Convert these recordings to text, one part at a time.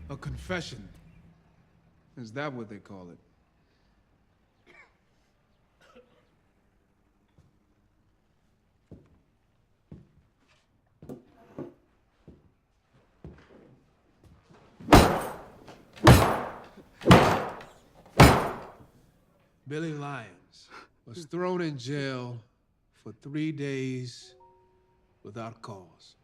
A confession. Is that what they call it? Billy Lyons was thrown in jail for 3 days without cause.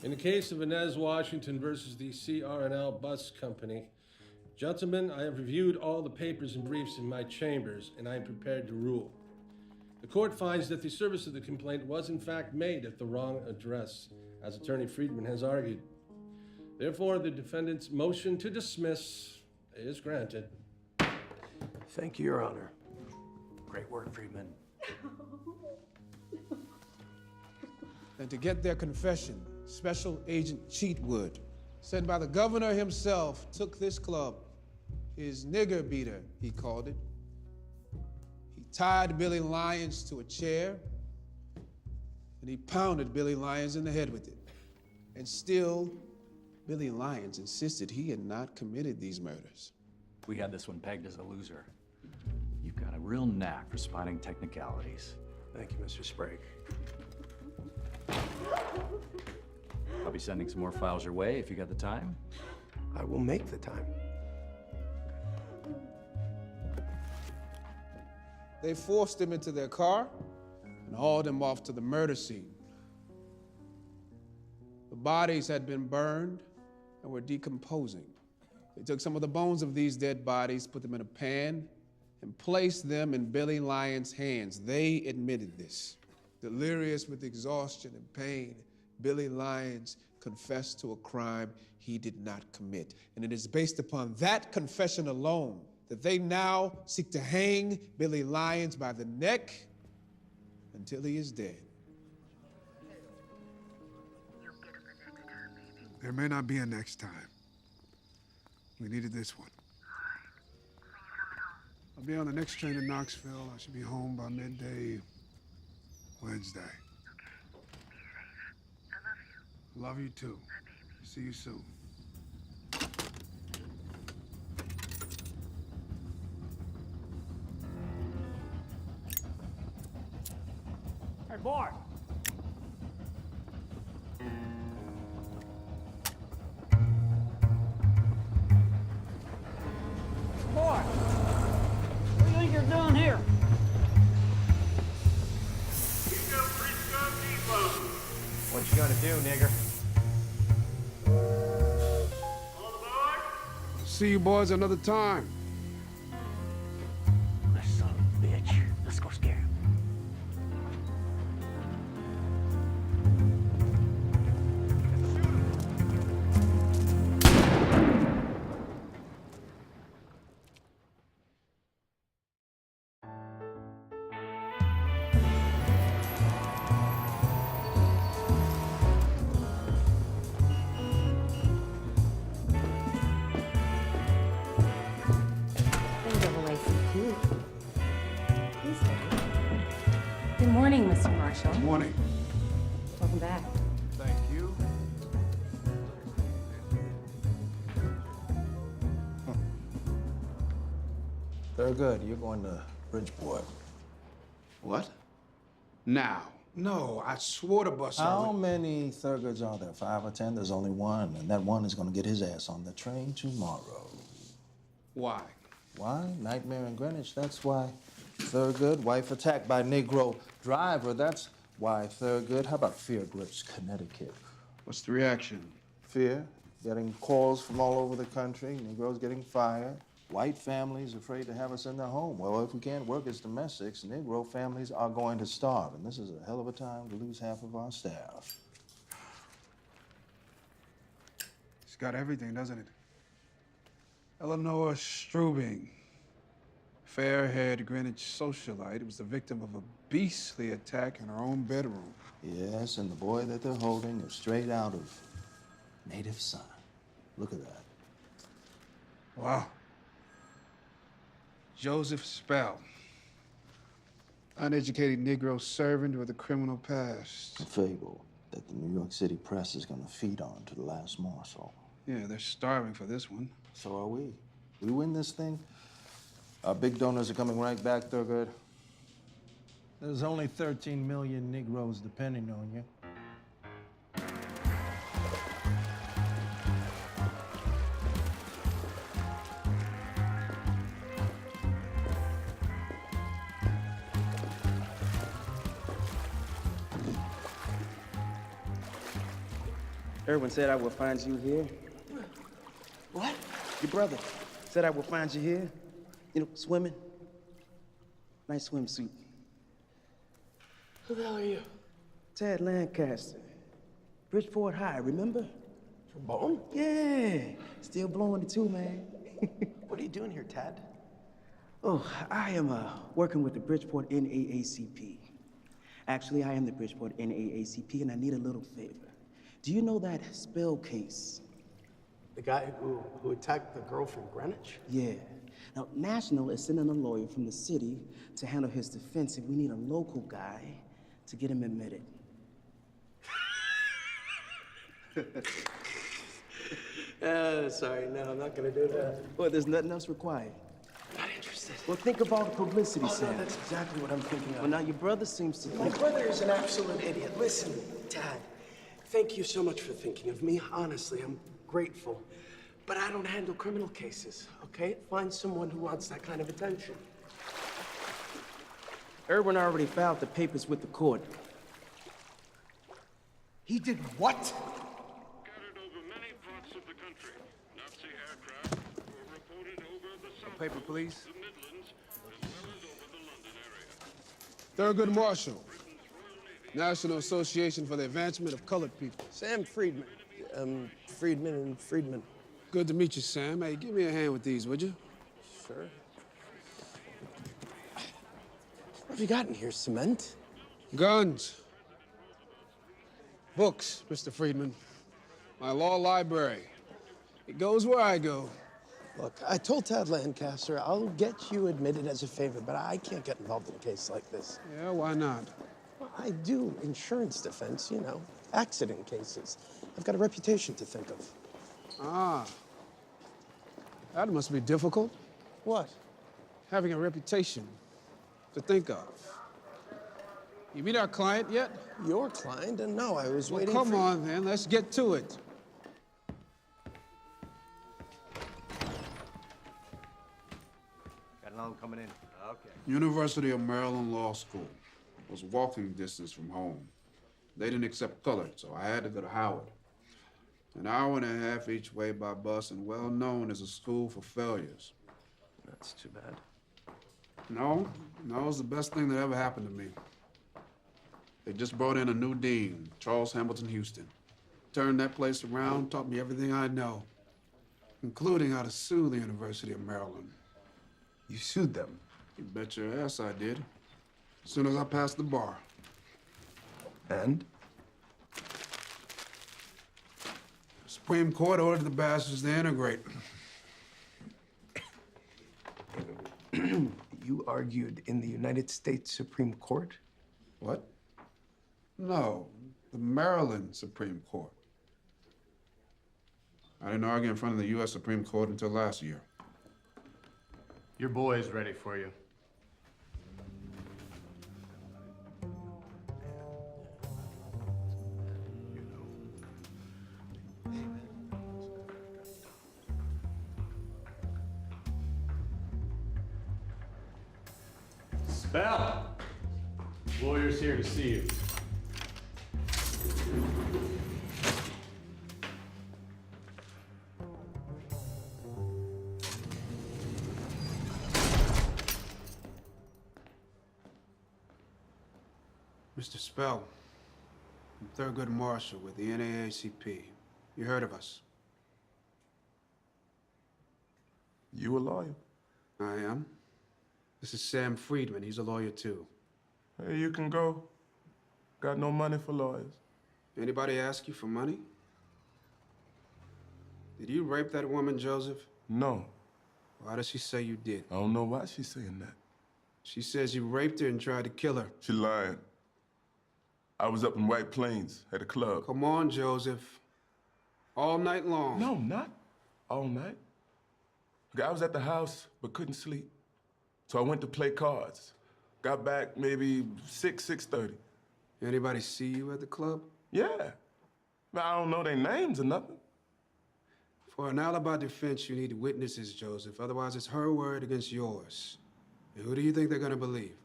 In the case of Inez Washington versus the CR&L Bus Company, gentlemen, I have reviewed all the papers and briefs in my chambers, and I am prepared to rule. The court finds that the service of the complaint was in fact made at the wrong address, as Attorney Friedman has argued. Therefore, the defendant's motion to dismiss is granted. Thank you, Your Honor. Great work, Friedman. And to get their confession, Special Agent Cheatwood, sent by the governor himself, took this club, his nigger beater, he called it. He tied Billy Lyons to a chair, and he pounded Billy Lyons in the head with it. And still, Billy Lyons insisted he had not committed these murders. We had this one pegged as a loser. You've got a real knack for spotting technicalities. Thank you, Mr. Sprague. I'll be sending some more files your way if you got the time. I will make the time. They forced him into their car and hauled him off to the murder scene. The bodies had been burned and were decomposing. They took some of the bones of these dead bodies, put them in a pan, and placed them in Billy Lyons' hands. They admitted this. Delirious with exhaustion and pain, Billy Lyons confessed to a crime he did not commit. And it is based upon that confession alone that they now seek to hang Billy Lyons by the neck until he is dead. There may not be a next time. We needed this one. I'll be on the next train to Knoxville. I should be home by midday Wednesday. Love you too. See you soon. Hey, boy. Boy, what do you think you're doing here? What you gonna do, nigger? See you boys another time. That son of a bitch. Let's go scare him. Good morning, Mr. Marshall. Good morning. Welcome back. Thank you. Thurgood, you're going to Bridgeport. What? Now? No, I swore to bust How many Thurgoods are there? 5 or 10? There's only one, and that one is going to get his ass on the train tomorrow. Why? Why? Nightmare in Greenwich, that's why. Thurgood, wife attacked by Negro driver, that's why. Thurgood, how about Fear Grips, Connecticut? What's the reaction? Fear, getting calls from all over the country, Negroes getting fired, white families afraid to have us in their home. Well, if we can't work as domestics, Negro families are going to starve, and this is a hell of a time to lose half of our staff. It's got everything, doesn't it? Eleanor Strubing, fair-haired Greenwich socialite, was the victim of a beastly attack in her own bedroom. Yes, and the boy that they're holding is straight out of Native Son. Look at that. Wow. Joseph Spell. Uneducated Negro servant with a criminal past. A fable. that the New York City press is gonna feed on to the last morsel. Yeah, they're starving for this one. So are we. We win this thing, our big donors are coming right back, Thurgood. There's only 13 million Negroes depending on you. Erwin said I would find you here. What? Your brother said I would find you here. You know, swimming. Nice swimsuit. Who the hell are you? Ted Lancaster. Bridgeport High, remember? Trombone? Yeah. Still blowing it too, man. What are you doing here, Tad? Oh, I am working with the Bridgeport NAACP. Actually, I am the Bridgeport NAACP, and I need a little favor. Do you know that Spell case? The guy who attacked the girl from Greenwich? Yeah. Now, National is sending a lawyer from the city to handle his defense, and we need a local guy to get him admitted. Sorry, no, I'm not gonna do that. Well, there's nothing else required. Not interested. Well, think of all the publicity, Oh, Sam. no, that's exactly what I'm thinking of. Well, now your brother seems to My think... brother is an absolute idiot. Listen, Dad, thank you so much for thinking of me. Honestly, I'm grateful. But I don't handle criminal cases, okay? Find someone who wants that kind of attention. Erwin already filed the papers with the court. He did what? Scattered over many parts of the country. Nazi aircraft were reported over the south Paper, please. the Midlands, as well as over the London area. Thurgood Marshall, National Association for the Advancement of Colored People. Sam Friedman. Friedman and Friedman. Good to meet you, Sam. Hey, give me a hand with these, would you? Sure. What have you got in here, cement? Guns. Books, Mr. Friedman. My law library. It goes where I go. Look, I told Tad Lancaster I'll get you admitted as a favor, but I can't get involved in a case like this. Yeah, why not? Well, I do insurance defense, you know, accident cases. I've got a reputation to think of. Ah. That must be difficult, What? having a reputation to think of. You meet our client yet? Your client? And no, I was Well, waiting come for... on, then. Let's get to it. Got another one coming in. Okay. University of Maryland Law School. It was walking distance from home. They didn't accept colored, so I had to go to Howard. An hour and a half each way by bus, and well known as a school for failures. That's too bad. No, it's the best thing that ever happened to me. They just brought in a new dean, Charles Hamilton Houston. Turned that place around, taught me everything I know, including how to sue the University of Maryland. You sued them? You bet your ass I did. As soon as I passed the bar. And? Supreme Court ordered the bastards to integrate. You argued in the United States Supreme Court? What? No, the Maryland Supreme Court. I didn't argue in front of the U.S. Supreme Court until last year. Your boy is ready for you. Spell! Lawyer's here to see you. Mr. Spell, I'm Thurgood Marshall with the NAACP. You heard of us? You a lawyer? I am. This is Sam Friedman. He's a lawyer, too. Hey, you can go. Got no money for lawyers. Anybody ask you for money? Did you rape that woman, Joseph? No. Why does she say you did? I don't know why she's saying that. She says you raped her and tried to kill her. She lying. I was up in White Plains at a club. Come on, Joseph. All night long. No, not all night. Okay, I was at the house but couldn't sleep. So I went to play cards. Got back maybe 6:30. Anybody see you at the club? Yeah. But I don't know their names or nothing. For an alibi defense, you need witnesses, Joseph. Otherwise, it's her word against yours. And who do you think they're gonna believe?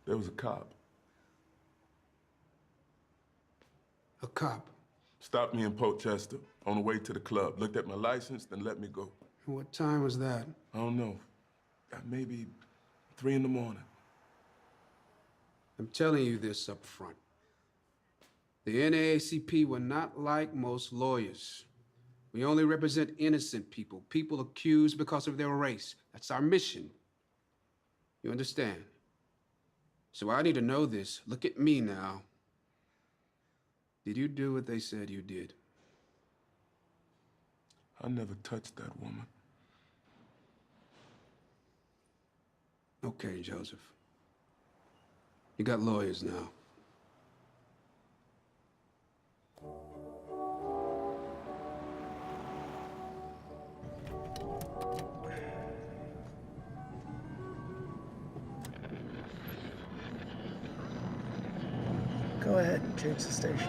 There was a cop. A cop? Stopped me in Port Chester on the way to the club. Looked at my license, then let me go. What time was that? I don't know. Maybe 3 in the morning. I'm telling you this up front. The NAACP were not like most lawyers. We only represent innocent people, people accused because of their race. That's our mission. You understand? So I need to know this. Look at me now. Did you do what they said you did? I never touched that woman. Okay, Joseph. You got lawyers now. Go ahead and change the station.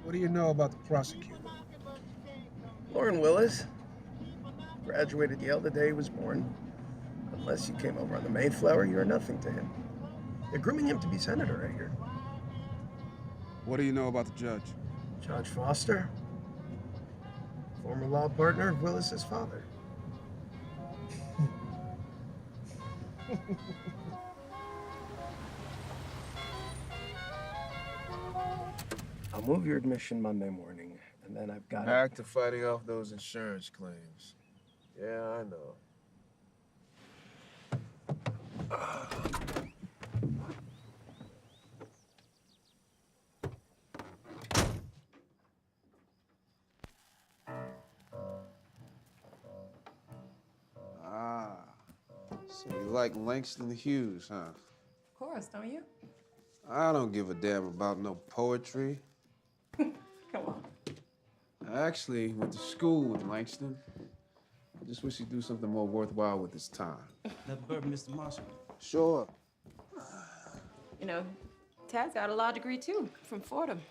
What do you know about the prosecutor? Lauren Willis graduated Yale the day he was born. Unless you came over on the Mayflower, you're nothing to him. They're grooming him to be senator, I hear. What do you know about the judge? Judge Foster, former law partner of Willis's father. I'll move your admission Monday morning, and then I've got Back to fighting off those insurance claims. Yeah, I know. Ah, so you like Langston Hughes, huh? Of course, don't you? I don't give a damn about no poetry. Come on. I actually went to school with Langston. I just wish he'd do something more worthwhile with his time. That bourbon, Mr. Marshall. Sure. You know, Tad's got a law degree too, from Fordham.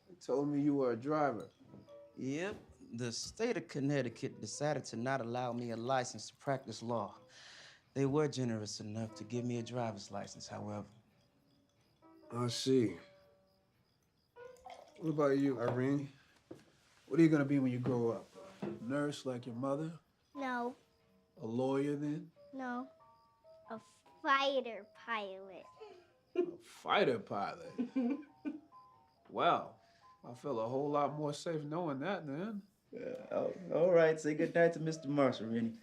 They told me you were a driver. Yep. The state of Connecticut decided to not allow me a license to practice law. They were generous enough to give me a driver's license, however. I see. What about you, Irene? What are you gonna be when you grow up? A nurse like your mother? No, A lawyer then? no. A fighter pilot. A fighter pilot? Well, I feel a whole lot more safe knowing that then. Oh, all right. Say goodnight to Mr. Marshall, Rennie.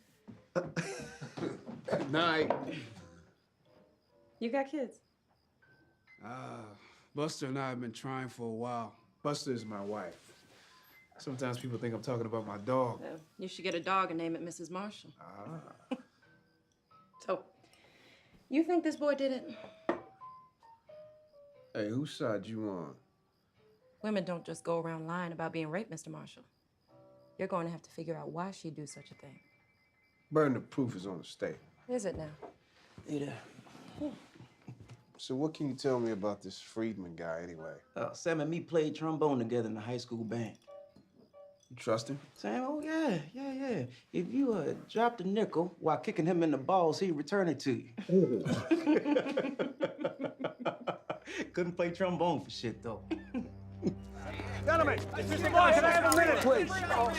Good night. You got kids? Buster and I have been trying for a while. Buster is my wife. Sometimes people think I'm talking about my dog. Well, you should get a dog and name it Mrs. Marshall. So, you think this boy did it? Hey, whose side you on? Women don't just go around lying about being raped, Mr. Marshall. You're going to have to figure out why she'd do such a thing. Burden of proof is on the state. Is it now? Hey there. So what can you tell me about this Friedman guy anyway? Sam and me played trombone together in the high school band. You trust him? Sam, oh yeah. If you dropped a nickel while kicking him in the balls, he'd return it to you. Couldn't play trombone for shit, though. Gentlemen, Mr. Boy, can I have a minute, please?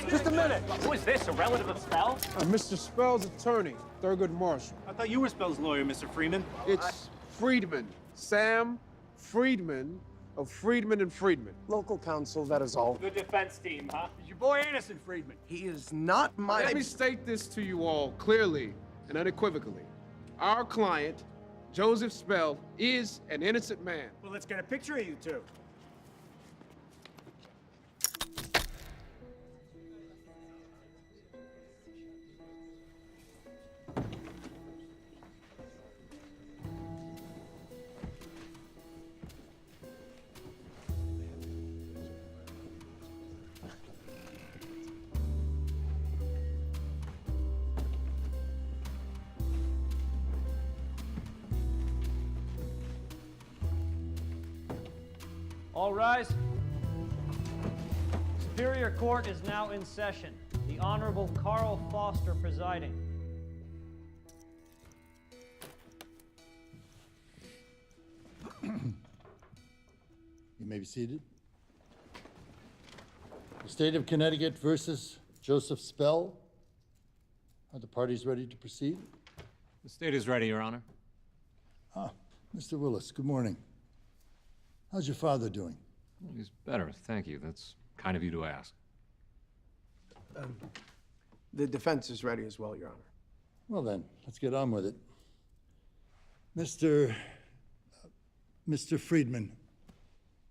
Just a minute. Who is this, a relative of Spell? Mr. Spell's attorney, Thurgood Marshall. I thought you were Spell's lawyer, Mr. Freeman. It's Friedman. Sam Friedman of Friedman and Friedman. Local counsel, that is all. Good defense team, huh? Is your boy innocent, Freedman? He is not my... Let me state this to you all clearly and unequivocally. Our client, Joseph Spell, is an innocent man. Well, let's get a picture of you two. All rise. Superior Court is now in session. The Honorable Carl Foster presiding. You may be seated. The State of Connecticut versus Joseph Spell. Are the parties ready to proceed? The state is ready, Your Honor. Ah, Mr. Willis, good morning. How's your father doing? He's better, thank you. That's kind of you to ask. The defense is ready as well, Your Honor. Well then, let's get on with it. Mr. Friedman,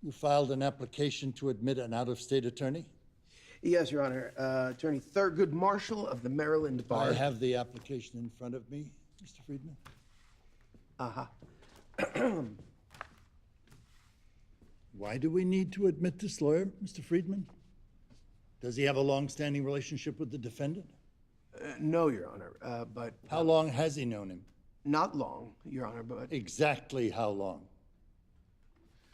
you filed an application to admit an out-of-state attorney? Yes, Your Honor. Attorney Thurgood Marshall of the Maryland Bar. I have the application in front of me, Mr. Friedman. Why do we need to admit this lawyer, Mr. Friedman? Does he have a long-standing relationship with the defendant? No, Your Honor, but... How long has he known him? Not long, Your Honor, but... Exactly how long?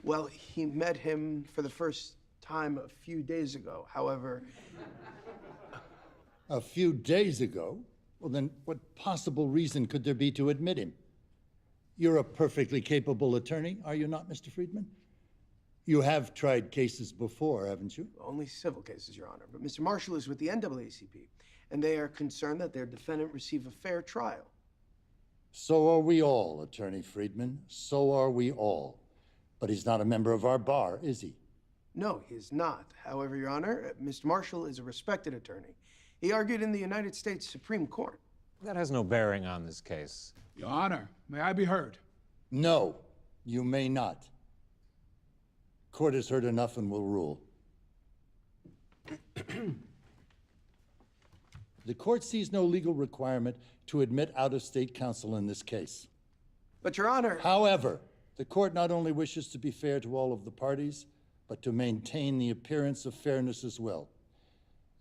Well, he met him for the first time a few days ago. However... A few days ago? Well, then what possible reason could there be to admit him? You're a perfectly capable attorney, are you not, Mr. Friedman? You have tried cases before, haven't you? Only civil cases, Your Honor. But Mr. Marshall is with the NAACP, and they are concerned that their defendant receive a fair trial. So are we all, Attorney Friedman. So are we all. But he's not a member of our bar, is he? No, he is not. However, Your Honor, Mr. Marshall is a respected attorney. He argued in the United States Supreme Court. That has no bearing on this case. Your Honor, may I be heard? No, you may not. Court has heard enough and will rule. The court sees no legal requirement to admit out-of-state counsel in this case. But, Your Honor... However, the court not only wishes to be fair to all of the parties, but to maintain the appearance of fairness as well.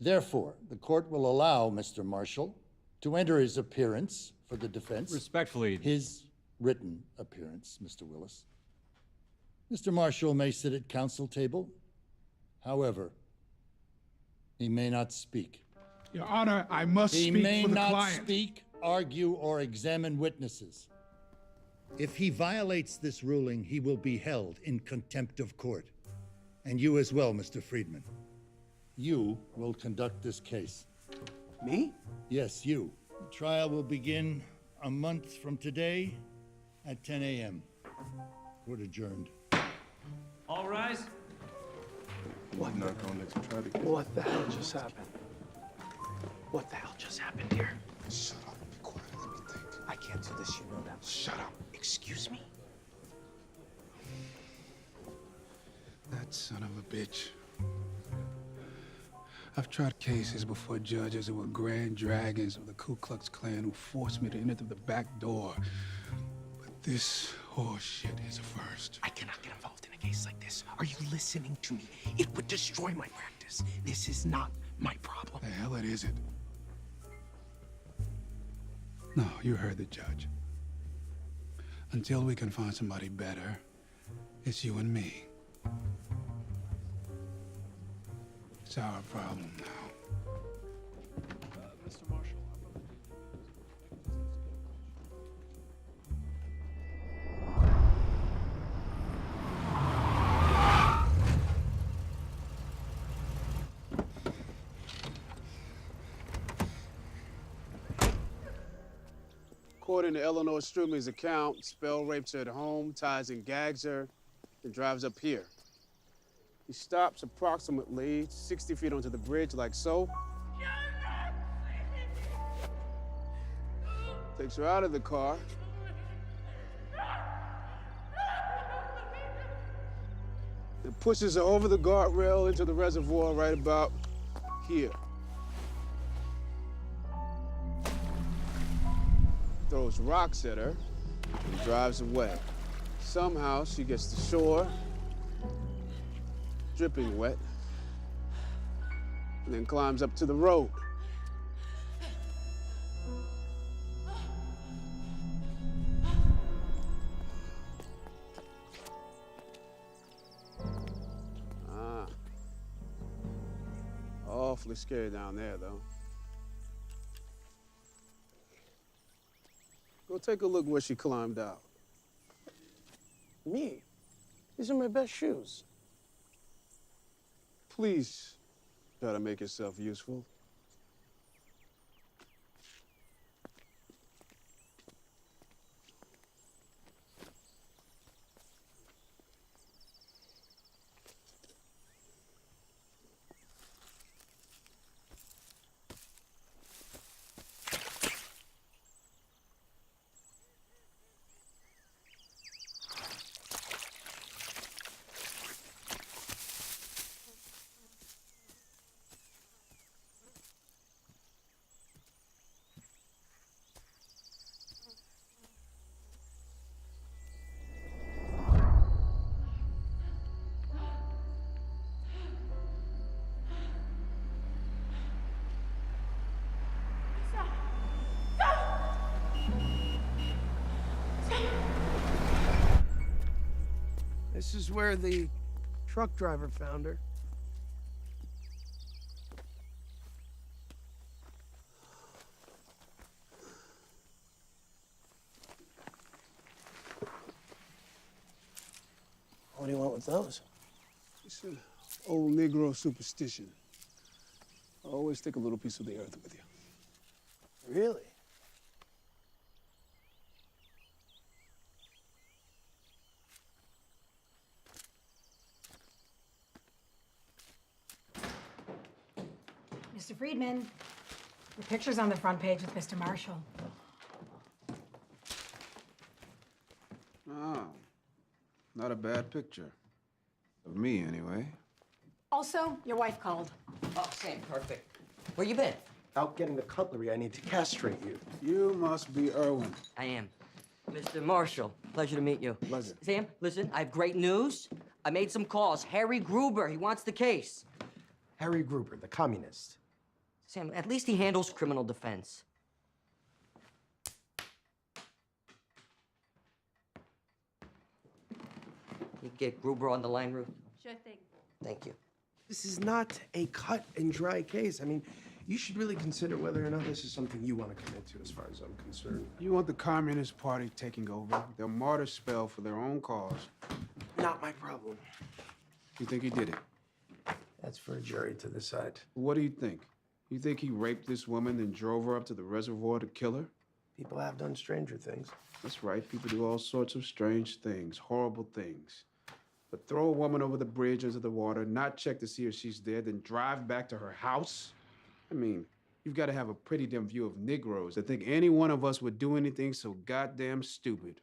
Therefore, the court will allow Mr. Marshall to enter his appearance for the defense. Respectfully... His written appearance, Mr. Willis. Mr. Marshall may sit at counsel table. However, he may not speak. Your Honor, I must speak for the client. He may not speak, argue, or examine witnesses. If he violates this ruling, he will be held in contempt of court. And you as well, Mr. Friedman. You will conduct this case. Me? Yes, you. The trial will begin a month from today at 10 a.m. Court adjourned. All rise. What the hell just happened? What the hell just happened here? Shut up. Be quiet. Let me think. I can't do this, you know that. Shut up. Excuse me? That son of a bitch. I've tried cases before judges who were grand dragons of the Ku Klux Klan who forced me to enter through the back door. But this horse shit is a first. I cannot get involved in a case like this. Are you listening to me? It would destroy my practice. This is not my problem. The hell it isn't. No, you heard the judge. Until we can find somebody better, it's you and me. It's our problem now. Mr. Marshall, according to Eleanor Strubling's account, Spell rapes her at home, ties and gags her, and drives up here. He stops approximately 60 feet onto the bridge, like so. Takes her out of the car. And pushes her over the guardrail into the reservoir right about here. Throws rocks at her and drives away. Somehow she gets to shore, dripping wet, and then climbs up to the road. awfully scary down there, though. Go take a look where she climbed out. Me? These are my best shoes. Please try to make yourself useful. This is where the truck driver found her. What do you want with those? It's an old Negro superstition. Always take a little piece of the earth with you. Really? Mr. Friedman, your picture's on the front page with Mr. Marshall. Oh, not a bad picture. Of me, anyway. Also, your wife called. Oh, Sam, perfect. Where you been? Out getting the cutlery I need to castrate you. You must be Irwin. I am. Mr. Marshall, pleasure to meet you. Pleasure. Sam, listen, I have great news. I made some calls. Harry Gruber, he wants the case. Harry Gruber, the communist. Sam, at least he handles criminal defense. You get Gruber on the line, Ruth? Sure thing. Thank you. This is not a cut and dry case. I mean, you should really consider whether or not this is something you want to commit to, as far as I'm concerned. You want the Communist Party taking over? They'll martyr spell for their own cause. Not my problem. You think he did it? That's for a jury to decide. What do you think? You think he raped this woman and drove her up to the reservoir to kill her? People have done stranger things. That's right. People do all sorts of strange things, horrible things. But throw a woman over the bridge into the water, not check to see if she's dead, then drive back to her house? I mean, you've got to have a pretty dim view of Negroes to think any one of us would do anything so goddamn stupid.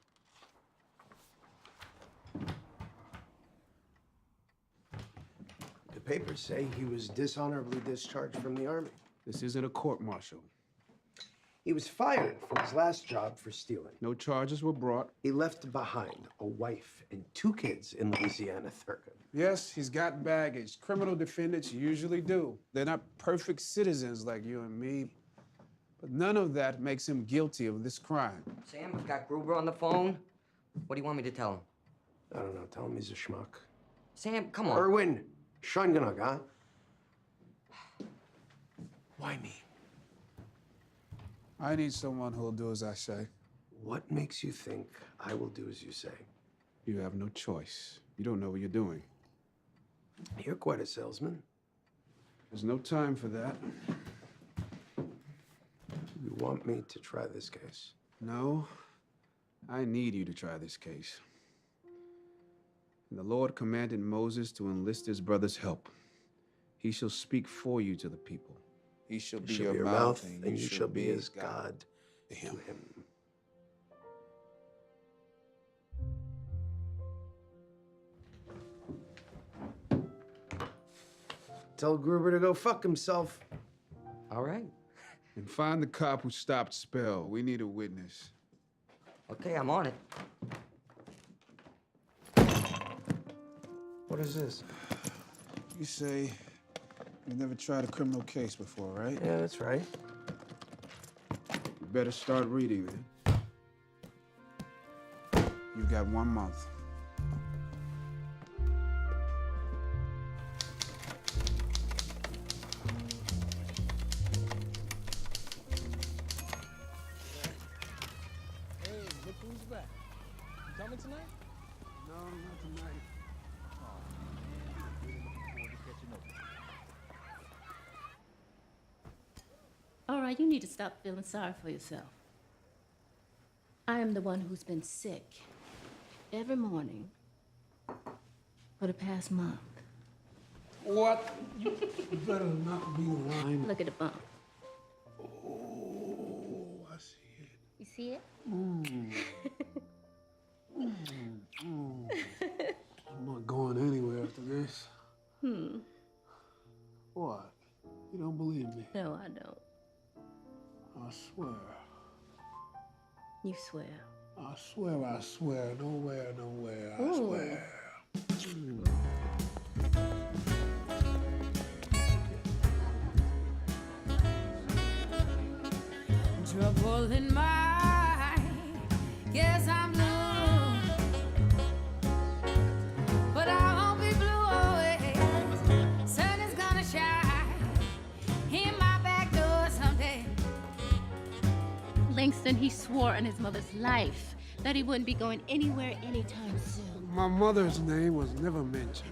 The papers say he was dishonorably discharged from the Army. This isn't a court-martial. He was fired from his last job for stealing. No charges were brought. He left behind a wife and 2 kids in Louisiana, Thurgood. Yes, he's got baggage. Criminal defendants usually do. They're not perfect citizens like you and me, but none of that makes him guilty of this crime. Sam, I've got Gruber on the phone. What do you want me to tell him? I don't know. Tell him he's a schmuck. Sam, come on. Irwin, Shunganug, huh? Why me? I need someone who'll do as I say. What makes you think I will do as you say? You have no choice. You don't know what you're doing. You're quite a salesman. There's no time for that. You want me to try this case? No, I need you to try this case. And the Lord commanded Moses to enlist his brother's help. He shall speak for you to the people. He shall be your mouth, and you shall be his God to him. Tell Gruber to go fuck himself. All right. And find the cop who stopped Spell. We need a witness. Okay, I'm on it. What is this? You say you've never tried a criminal case before, right? Yeah, that's right. You better start reading then. You've got 1 month. you need to stop feeling sorry for yourself. I am the one who's been sick every morning for the past month. What? You better not be lying. Look at the bump. Oh, I see it. You see it? I'm not going anywhere after this. What? You don't believe me? No, I don't. I swear. You swear. I swear. Nowhere. I Ooh. swear. Trouble in my, guess I'm blue, but I won't be blue always. Sun is gonna shine in my back door someday. Langston, he swore on his mother's life that he wouldn't be going anywhere anytime soon. My mother's name was never mentioned.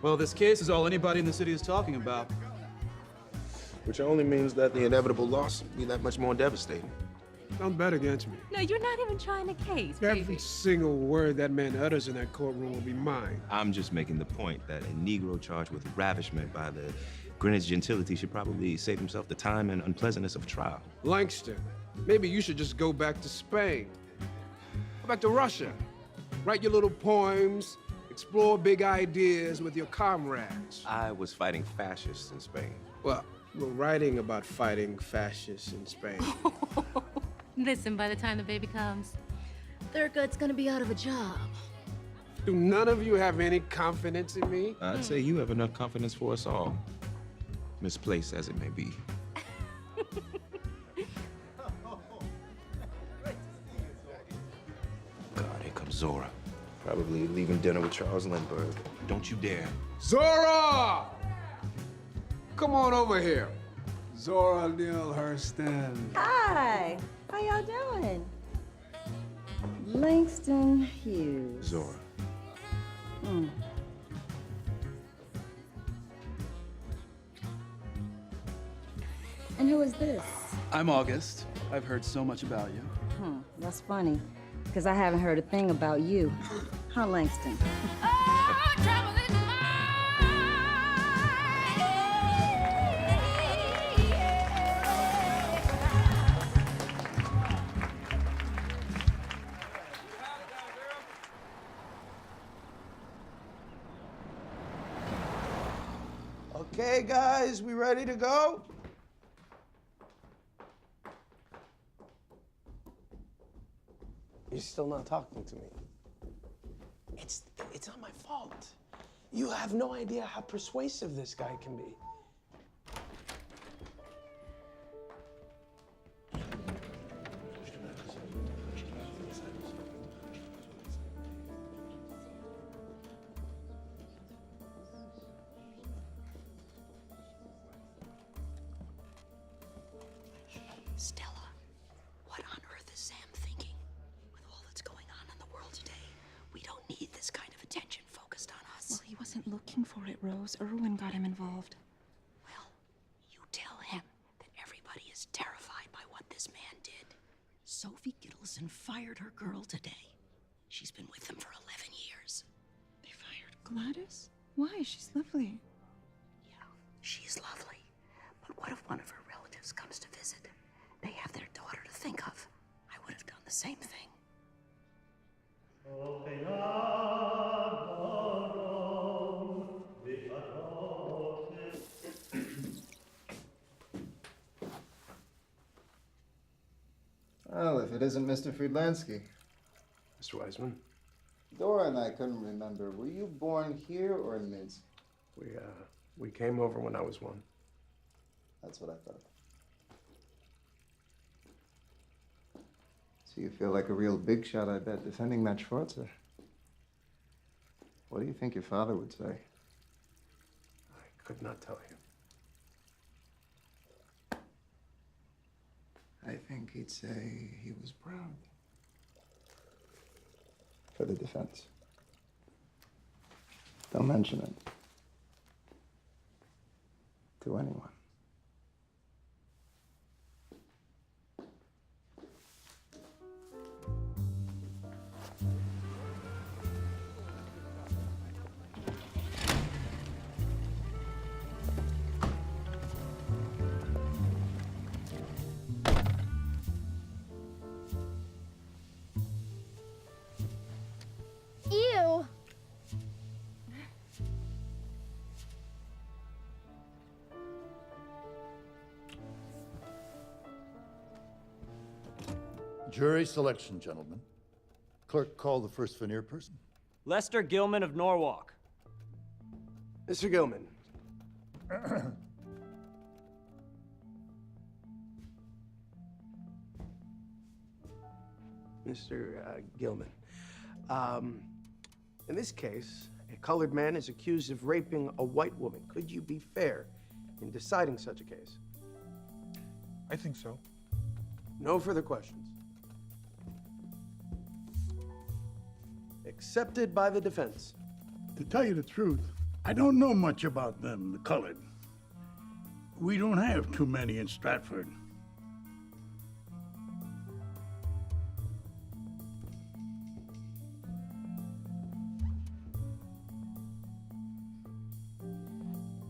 Well, this case is all anybody in the city is talking about. Which only means that the inevitable loss will be that much more devastating. Don't bet against me. No, you're not even trying a case, Every single word that man utters in that courtroom will be mine. I'm just making the point that a Negro charged with ravishment by the Greenwich gentility should probably save himself the time and unpleasantness of trial. Langston, maybe you should just go back to Spain. Go back to Russia. Write your little poems, explore big ideas with your comrades. I was fighting fascists in Spain. Well, we're writing about fighting fascists in Spain. Listen, by the time the baby comes, Thurgood's gonna be out of a job. Do none of you have any confidence in me? I'd say you have enough confidence for us all, misplaced as it may be. God, here comes Zora. Probably leaving dinner with Charles Lindbergh. Don't you dare. Zora! Come on over here. Zora Neale Hurston. Hi, how y'all doing? Langston Hughes. Zora. And who is this? I'm August. I've heard so much about you. That's funny, because I haven't heard a thing about you. Huh, Langston? Okay, guys, we ready to go? You're still not talking to me. It's not my fault. You have no idea how persuasive this guy can be. Stella, what on earth is Sam thinking? With all that's going on in the world today, we don't need this kind of attention focused on us. Well, he wasn't looking for it, Rose. Irwin got him involved. Well, you tell him that everybody is terrified by what this man did. Sophie Gittleson fired her girl today. She's been with them for 11 years. They fired Gladys? Why? She's lovely. She's lovely. But what if one of her relatives comes to visit? They have their daughter to think of. I would have done the same thing. Well, if it isn't Mr. Friedlansky. Mr. Wiseman, Dora and I couldn't remember. Were you born here or in Minsk? we came over when I was 1. That's what I thought. So you feel like a real big shot, I bet, defending that Schwarzer. What do you think your father would say? I could not tell you. I think he'd say he was proud. For the defense. Don't mention it. 'To anyone. Jury selection, gentlemen. Clerk, call the first veneer person. Lester Gilman of Norwalk. Mr. Gilman. Mr. Gilman. In this case, a colored man is accused of raping a white woman. Could you be fair in deciding such a case? I think so. No further questions. Accepted by the defense. To tell you the truth, I don't know much about them, the colored. We don't have too many in Stratford.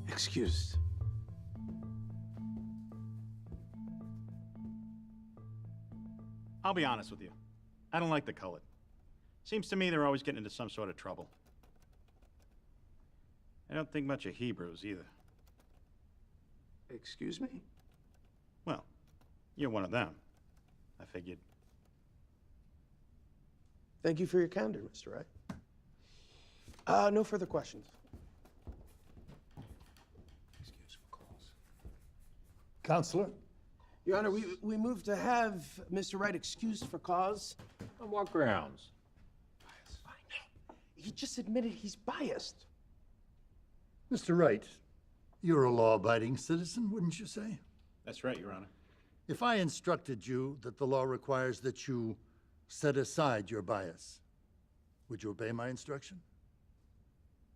Excused. I'll be honest with you. I don't like the colored. Seems to me they're always getting into some sort of trouble. I don't think much of Hebrews either. Excuse me? Well, you're one of them. I figured. Thank you for your candor, Mr. Wright. No further questions. Counselor? Your Honor, we move to have Mr. Wright excused for cause. On what grounds? He just admitted he's biased. Mr. Wright, you're a law-abiding citizen, wouldn't you say? That's right, Your Honor. If I instructed you that the law requires that you set aside your bias, would you obey my instruction?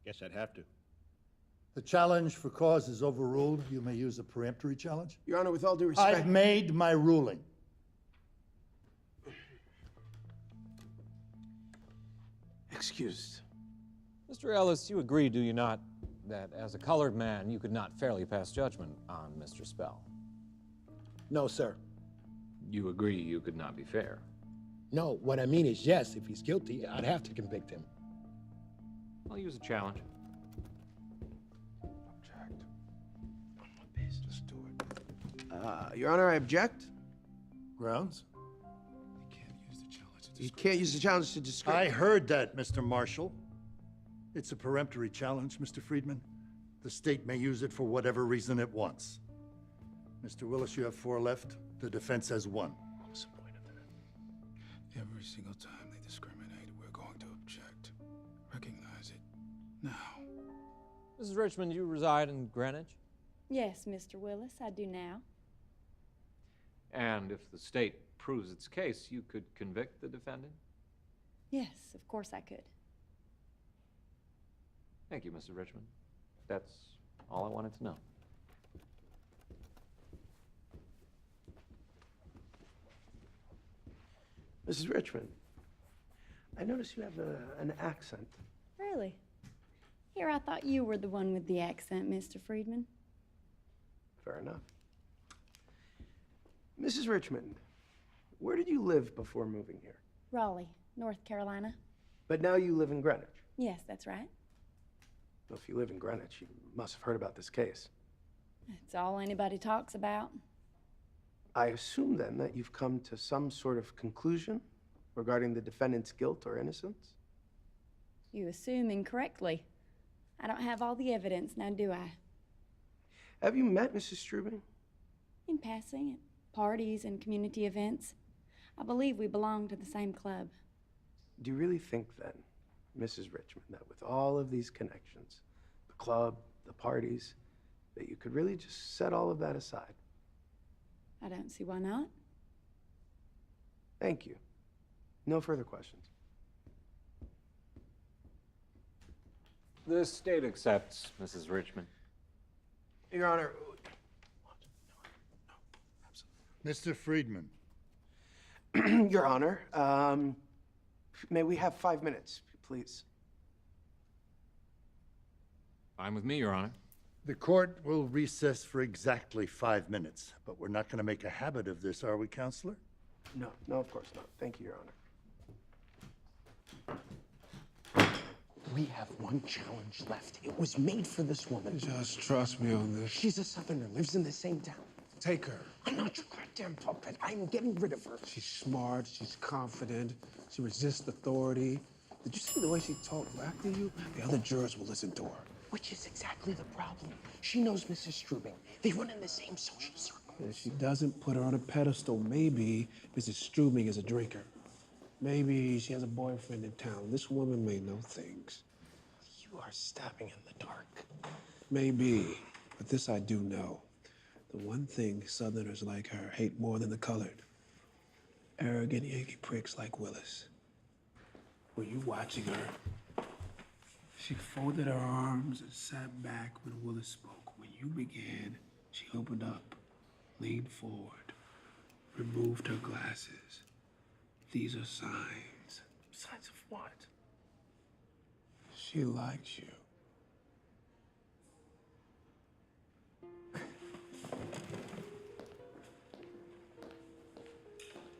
Guess I'd have to. The challenge for cause is overruled. You may use a peremptory challenge. Your Honor, with all due respect... I've made my ruling. Excused. Mr. Ellis, you agree, do you not, that as a colored man, you could not fairly pass judgment on Mr. Spell? No, sir. You agree you could not be fair? No, what I mean is, yes, if he's guilty, I'd have to convict him. I'll use a challenge. Your Honor, I object. Grounds? You can't use the challenge to discredit. I heard that, Mr. Marshall. It's a peremptory challenge, Mr. Friedman. The state may use it for whatever reason it wants. Mr. Willis, you have 4 left. The defense has 1. What's the point of that? Every single time they discriminate, we're going to object. Recognize it now. Mrs. Richmond, you reside in Greenwich? Yes, Mr. Willis, I do now. And if the state proves its case, you could convict the defendant? Yes, of course I could. Thank you, Mrs. Richmond. That's all I wanted to know. Mrs. Richmond, I notice you have an accent. Really? Here, I thought you were the one with the accent, Mr. Friedman. Fair enough. Mrs. Richmond, where did you live before moving here? Raleigh, North Carolina. But now you live in Greenwich. Yes, that's right. Well, if you live in Greenwich, you must have heard about this case. It's all anybody talks about. I assume then that you've come to some sort of conclusion regarding the defendant's guilt or innocence? You assume incorrectly. I don't have all the evidence, now do I? Have you met Mrs. Strubing? In passing, at parties and community events. I believe we belong to the same club. Do you really think then, Mrs. Richmond, that with all of these connections, the club, the parties, that you could really just set all of that aside? I don't see why not. Thank you. No further questions. The state accepts, Mrs. Richmond. Your Honor. Mr. Friedman. Your Honor, may we have 5 minutes, please? Fine with me, Your Honor. The court will recess for exactly 5 minutes, but we're not going to make a habit of this, are we, Counselor? No, of course not. Thank you, Your Honor. We have one challenge left. It was made for this woman. Just trust me on this. She's a Southerner, lives in the same town. Take her. I'm not your goddamn puppet. I'm getting rid of her. She's smart, she's confident, she resists authority. Did you see the way she talked back to you? The other jurors will listen to her. Which is exactly the problem. She knows Mrs. Strubing. They run in the same social circle. If she doesn't put her on a pedestal, maybe Mrs. Strubing is a drinker. Maybe she has a boyfriend in town. This woman may know things. You are stabbing in the dark. Maybe, but this I do know. The one thing Southerners like her hate more than the colored. Arrogant Yankee pricks like Willis. Were you watching her? She folded her arms and sat back when Willis spoke. When you began, she opened up, leaned forward, removed her glasses. These are signs. Signs of what? She likes you.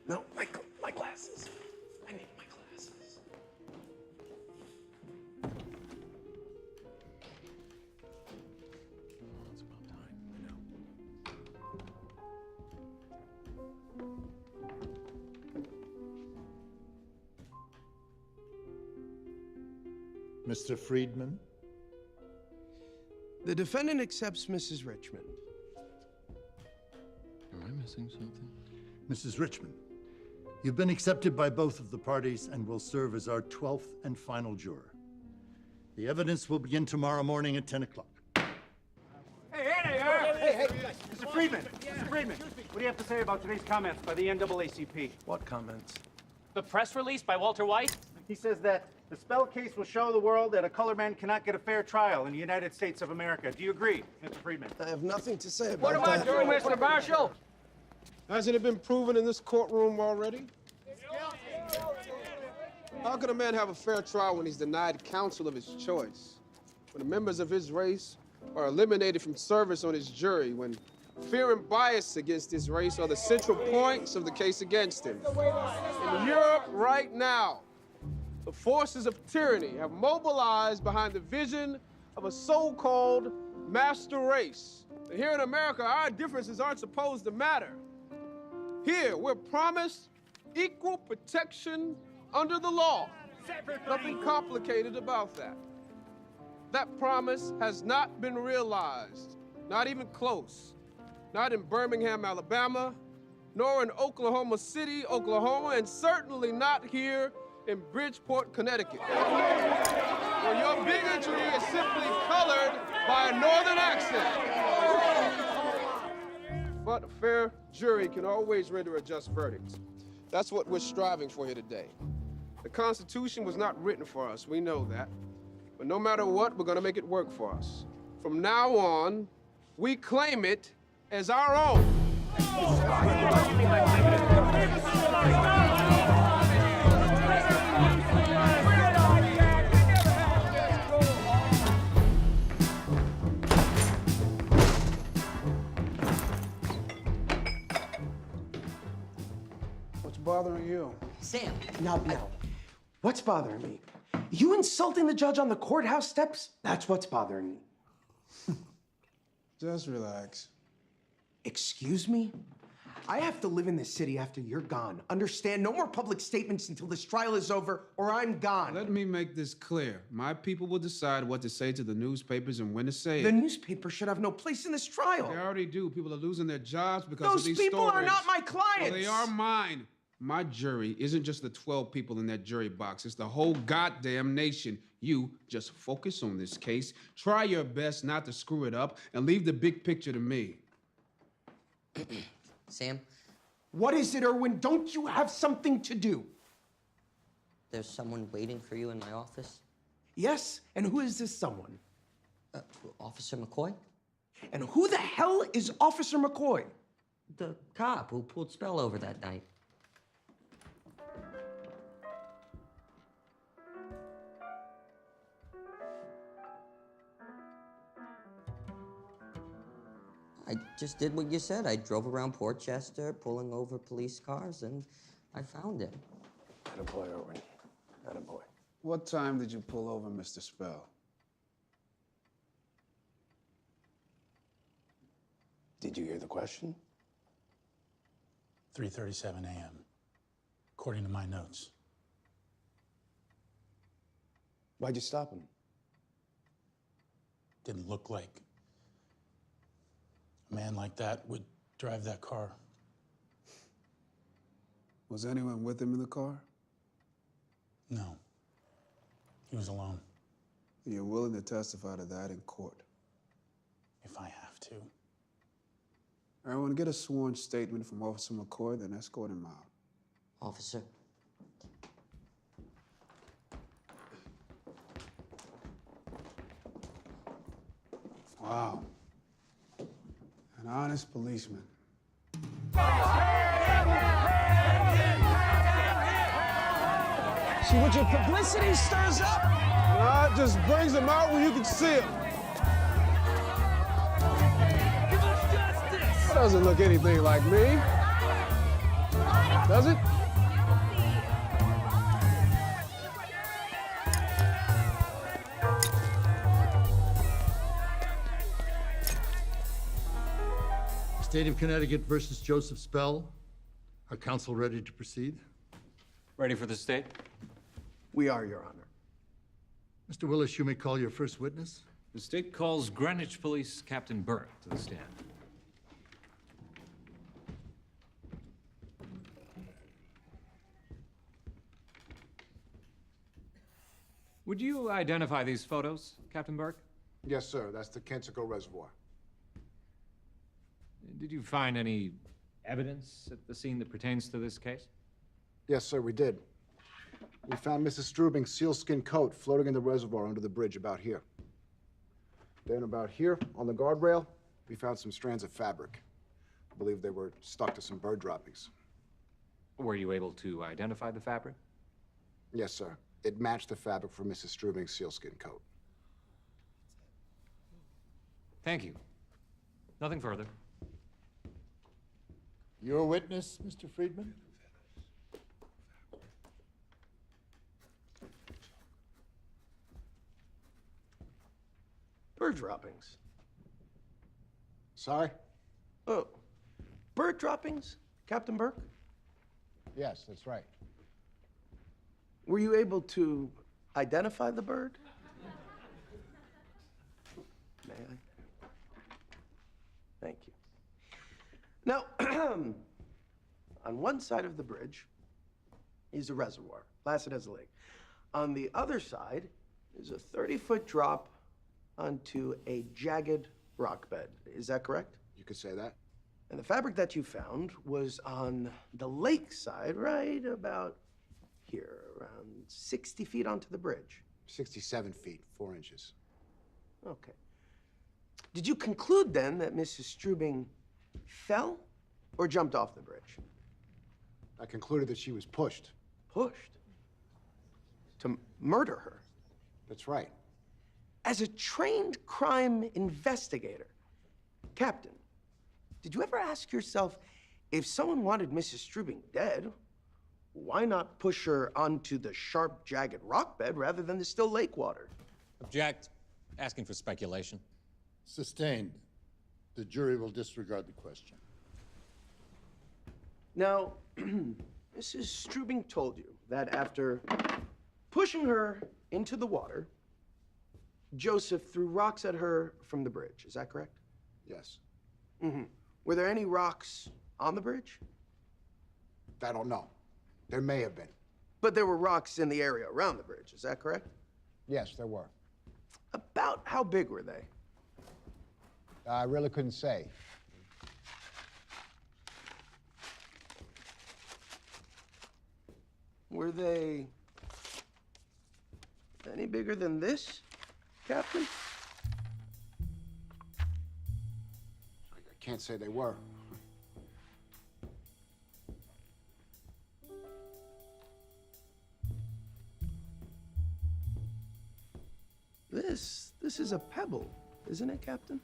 No, my glasses. I need my glasses. It's about time, I know. Mr. Friedman? The defendant accepts Mrs. Richmond. Am I missing something? Mrs. Richmond, you've been accepted by both of the parties and will serve as our 12th and final juror. The evidence will begin tomorrow morning at 10 o'clock. Hey, Mr. Friedman, Mr. Friedman, what do you have to say about today's comments by the NAACP? What comments? The press release by Walter White? He says that the Spell case will show the world that a colored man cannot get a fair trial in the United States of America. Do you agree, Mr. Friedman? I have nothing to say about What about that. you, Mr. Marshall? Hasn't it been proven in this courtroom already? How can a man have a fair trial when he's denied counsel of his choice? When the members of his race are eliminated from service on his jury, when fear and bias against his race are the central points of the case against him. In Europe right now, the forces of tyranny have mobilized behind the vision of a so-called master race. But here in America, our differences aren't supposed to matter. Here, we're promised equal protection under the law. Nothing complicated about that. That promise has not been realized, not even close. Not in Birmingham, Alabama, nor in Oklahoma City, Oklahoma, and certainly not here in Bridgeport, Connecticut. Where your bigotry is simply colored by a northern accent. But a fair jury can always render a just verdict. That's what we're striving for here today. The Constitution was not written for us, we know that. But no matter what, we're gonna make it work for us. From now on, we claim it as our own. What's bothering you? Sam, now. What's bothering me? You insulting the judge on the courthouse steps? That's what's bothering me. Just relax. Excuse me? I have to live in this city after you're gone. Understand? No more public statements until this trial is over, or I'm gone. Let me make this clear. My people will decide what to say to the newspapers and when to say The it. newspaper should have no place in this trial. They already do. People are losing their jobs because Those of these people stories. are not my clients. Well, they are mine. My jury isn't just the 12 people in that jury box. It's the whole goddamn nation. You just focus on this case, try your best not to screw it up, and leave the big picture to me. Sam? What is it, Irwin? Don't you have something to do? There's someone waiting for you in my office? Yes? And who is this someone? Officer McCoy? And who the hell is Officer McCoy? The cop who pulled Spell over that night. I just did what you said. I drove around Port Chester, pulling over police cars, and I found him. Attaboy, Irwin. Attaboy. What time did you pull over Mr. Spell? Did you hear the question? 3:37 a.m., according to my notes. Why'd you stop him? Didn't look like a man like that would drive that car. Was anyone with him in the car? No. He was alone. You're willing to testify to that in court? If I have to. I want to get a sworn statement from Officer McCoy, then escort him out. Officer. Wow. An honest policeman. See what your publicity stirs up? Nah, it just brings them out where you can see them. Doesn't look anything like me. Does it? State of Connecticut versus Joseph Spell. Are counsel ready to proceed? Ready for the state? We are, Your Honor. Mr. Willis, you may call your first witness. The state calls Greenwich Police Captain Burke to the stand. Would you identify these photos, Captain Burke? Yes, sir. That's the Kensico Reservoir. Did you find any evidence at the scene that pertains to this case? Yes, sir, we did. We found Mrs. Strubing's sealskin coat floating in the reservoir under the bridge about here. Then about here, on the guardrail, we found some strands of fabric. I believe they were stuck to some bird droppings. Were you able to identify the fabric? Yes, sir. It matched the fabric for Mrs. Strubing's sealskin coat. Thank you. Nothing further. Your witness, Mr. Friedman? Bird droppings. Sorry? Oh, bird droppings, Captain Burke? Yes, that's right. Were you able to identify the bird? May I? Thank you. Now, on one side of the bridge is a reservoir, Placid as a lake. On the other side is a 30-foot drop onto a jagged rock bed. Is that correct? You could say that. And the fabric that you found was on the lake side, right about here, around 60 feet onto the bridge. 67 feet, 4 inches. Okay. Did you conclude then that Mrs. Strubing fell or jumped off the bridge? I concluded that she was pushed. Pushed? To murder her? That's right. As a trained crime investigator, Captain, did you ever ask yourself, if someone wanted Mrs. Strubing dead, why not push her onto the sharp, jagged rock bed rather than the still lake water? Object. Asking for speculation. Sustained. The jury will disregard the question. Now, Mrs. Strubing told you that after pushing her into the water, Joseph threw rocks at her from the bridge. Is that correct? Yes. Mm-hmm. Were there any rocks on the bridge? I don't know. There may have been. But there were rocks in the area around the bridge. Is that correct? Yes, there were. About how big were they? I really couldn't say. Were they any bigger than this, Captain? I can't say they were. This is a pebble, isn't it, Captain?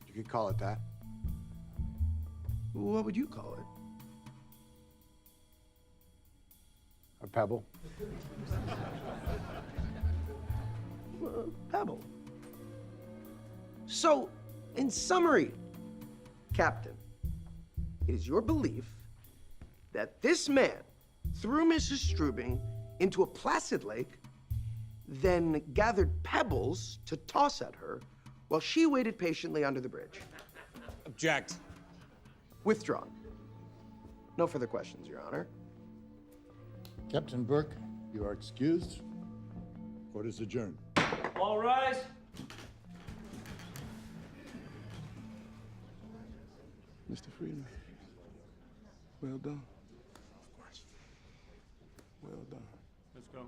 You could call it that. What would you call it? A pebble. Pebble. So, in summary, Captain, it is your belief that this man threw Mrs. Strubing into a placid lake, then gathered pebbles to toss at her while she waited patiently under the bridge. Object. Withdrawn. No further questions, Your Honor. Captain Burke, you are excused. Court is adjourned. All rise. Mr. Friedman, well done. Of course. Well done. Let's go.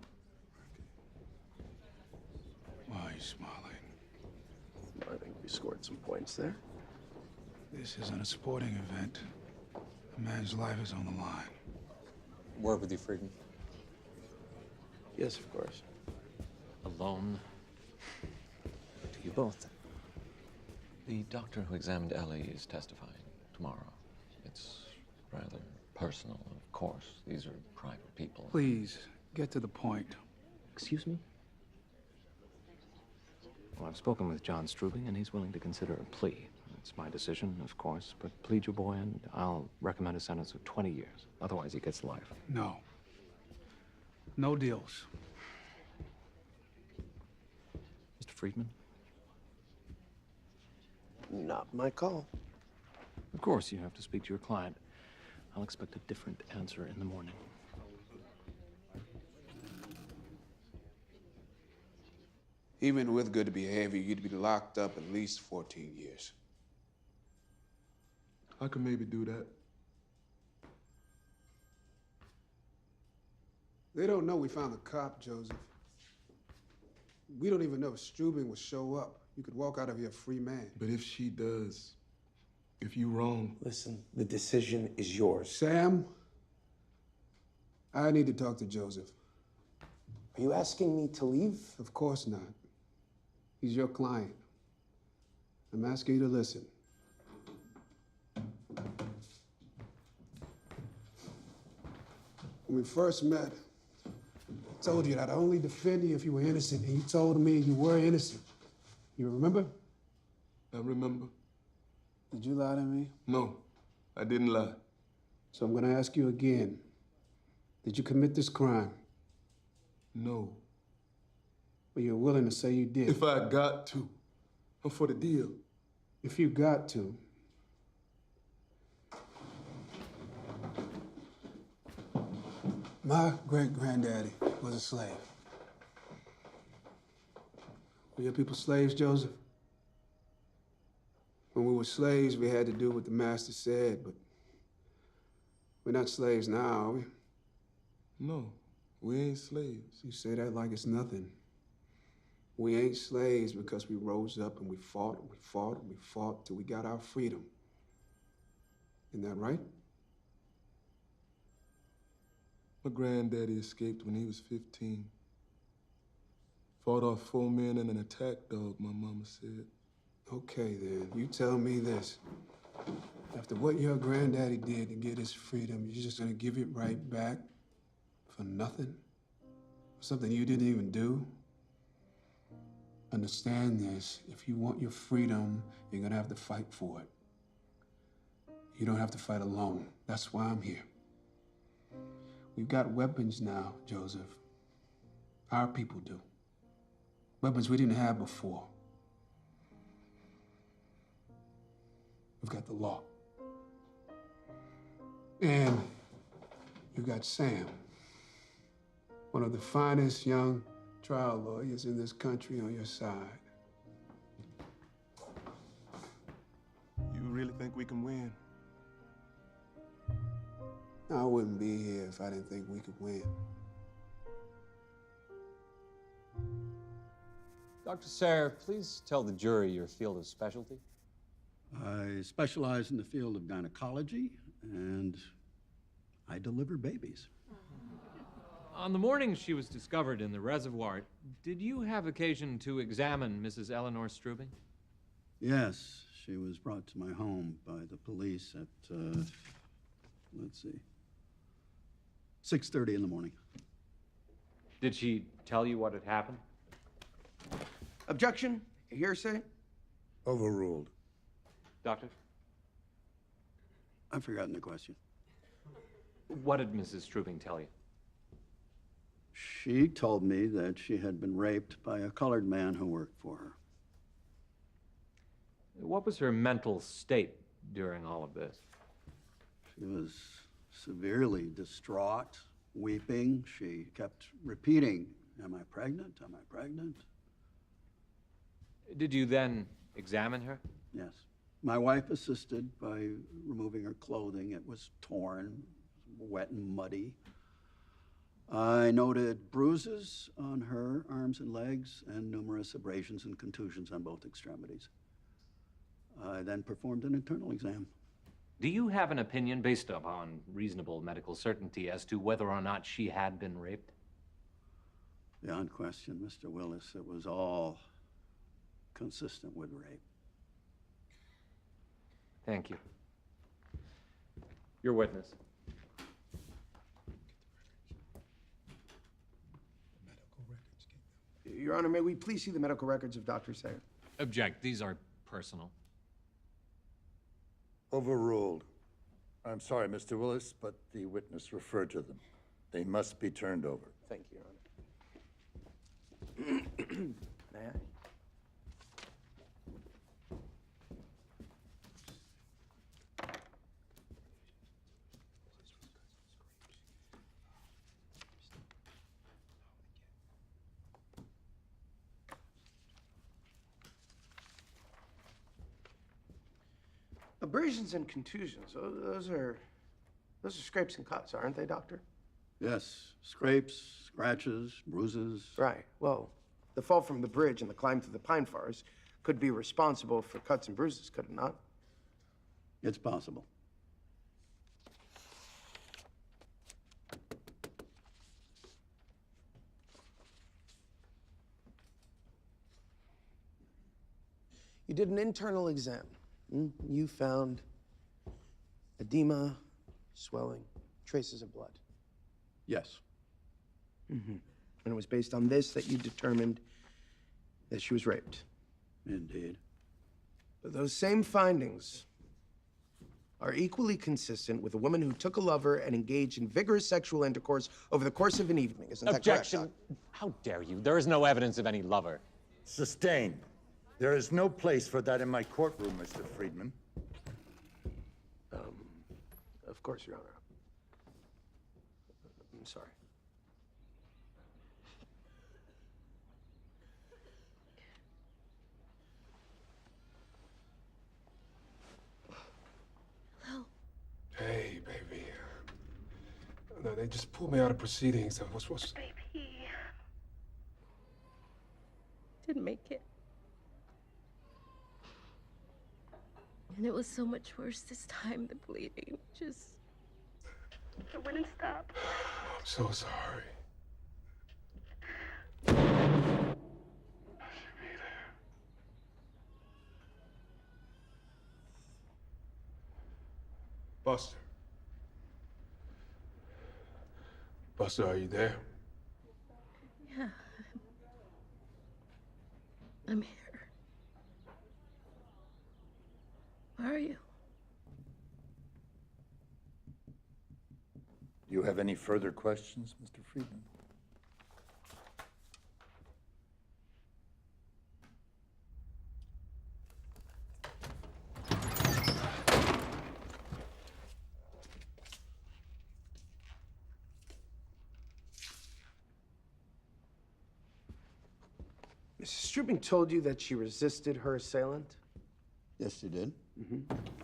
Why are you smiling? I think we scored some points there. This isn't a sporting event. A man's life is on the line. Word with you, Friedman. Yes, of course. Alone. To you both. The doctor who examined Ellie is testifying tomorrow. It's rather personal, of course. These are private people. Please, get to the point. Excuse me? Well, I've spoken with John Strubing, and he's willing to consider a plea. It's my decision, of course, but plead your boy, and I'll recommend a sentence of 20 years. Otherwise, he gets life. No. No deals. Mr. Friedman? Not my call. Of course, you have to speak to your client. I'll expect a different answer in the morning. Even with good behavior, you'd be locked up at least 14 years. I could maybe do that. They don't know we found the cop, Joseph. We don't even know if Strubing will show up. You could walk out of here a free man. But if she does, if you wrong. Listen, the decision is yours. Sam, I need to talk to Joseph. Are you asking me to leave? Of course not. He's your client. I'm asking you to listen. When we first met, I told you that I'd only defend you if you were innocent, and you told me you were innocent. You remember? I remember. Did you lie to me? No, I didn't lie. So I'm gonna ask you again. Did you commit this crime? No. But you're willing to say you did? If I got to. I'm for the deal. If you got to. My great-granddaddy was a slave. Were your people slaves, Joseph? When we were slaves, we had to do what the master said, but we're not slaves now, are we? No, we ain't slaves. You say that like it's nothing. We ain't slaves because we rose up and we fought and we fought and we fought till we got our freedom. Isn't that right? My granddaddy escaped when he was 15. Fought off 4 men and an attack dog, my mama said. Okay, then. You tell me this. After what your granddaddy did to get his freedom, you're just gonna give it right back for nothing? Something you didn't even do? Understand this. If you want your freedom, you're gonna have to fight for it. You don't have to fight alone. That's why I'm here. We've got weapons now, Joseph. Our people do. Weapons we didn't have before. We've got the law. And you've got Sam, one of the finest young trial lawyers in this country on your side. You really think we can win? I wouldn't be here if I didn't think we could win. Dr. Sayre, please tell the jury your field of specialty. I specialize in the field of gynecology, and I deliver babies. On the morning she was discovered in the reservoir, did you have occasion to examine Mrs. Eleanor Strubing? Yes, she was brought to my home by the police at, let's see, 6:30 in the morning. Did she tell you what had happened? Objection? Hearsay? Overruled. Doctor? I've forgotten the question. What did Mrs. Strubing tell you? She told me that she had been raped by a colored man who worked for her. What was her mental state during all of this? She was severely distraught, weeping. She kept repeating, "Am I pregnant? Am I pregnant?" Did you then examine her? Yes. My wife assisted by removing her clothing. It was torn, wet and muddy. I noted bruises on her arms and legs and numerous abrasions and contusions on both extremities. I then performed an internal exam. Do you have an opinion based upon reasonable medical certainty as to whether or not she had been raped? Beyond question, Mr. Willis, it was all consistent with rape. Thank you. Your witness. Your Honor, may we please see the medical records of Dr. Sayer? Object. These are personal. Overruled. I'm sorry, Mr. Willis, but the witness referred to them. They must be turned over. Thank you, Your Honor. May I? Abrasions and contusions, those are scrapes and cuts, aren't they, Doctor? Yes, scrapes, scratches, bruises. Right. Well, the fall from the bridge and the climb through the pine forest could be responsible for cuts and bruises, could it not? It's possible. You did an internal exam. You found edema, swelling, traces of blood. Yes. And it was based on this that you determined that she was raped. Indeed. But those same findings are equally consistent with a woman who took a lover and engaged in vigorous sexual intercourse over the course of an evening. Isn't that correct, Objection. How dare you? There is no evidence of any lover. Sustained. There is no place for that in my courtroom, Mr. Friedman. Of course, Your Honor. I'm sorry. Hey, baby. No, they just pulled me out of proceedings. What's... Baby. Didn't make it. And it was so much worse this time, the bleeding. Just... It wouldn't stop. I'm so sorry. Buster. Buster, are you there? Yeah. I'm here. Where are you? Do you have any further questions, Mr. Friedman? Mrs. Strubing told you that she resisted her assailant? Yes, she did.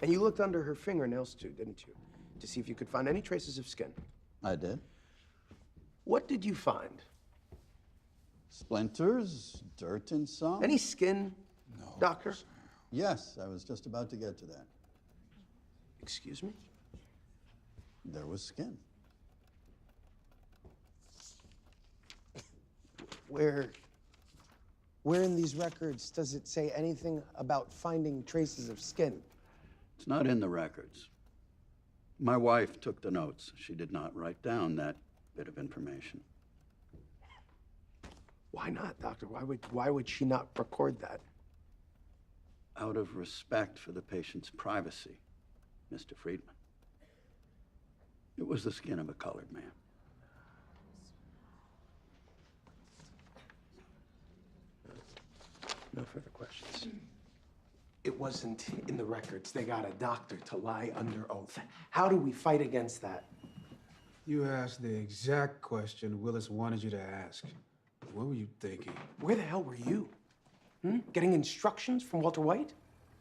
And you looked under her fingernails too, didn't you? To see if you could find any traces of skin. I did. What did you find? Splinters, dirt in some. Any skin, Doctor? Yes, I was just about to get to that. Excuse me? There was skin. Where in these records does it say anything about finding traces of skin? It's not in the records. My wife took the notes. She did not write down that bit of information. Why not, Doctor? Why would she not record that? Out of respect for the patient's privacy, Mr. Friedman. It was the skin of a colored man. No further questions. It wasn't in the records. They got a doctor to lie under oath. How do we fight against that? You asked the exact question Willis wanted you to ask. What were you thinking? Where the hell were you? Getting instructions from Walter White?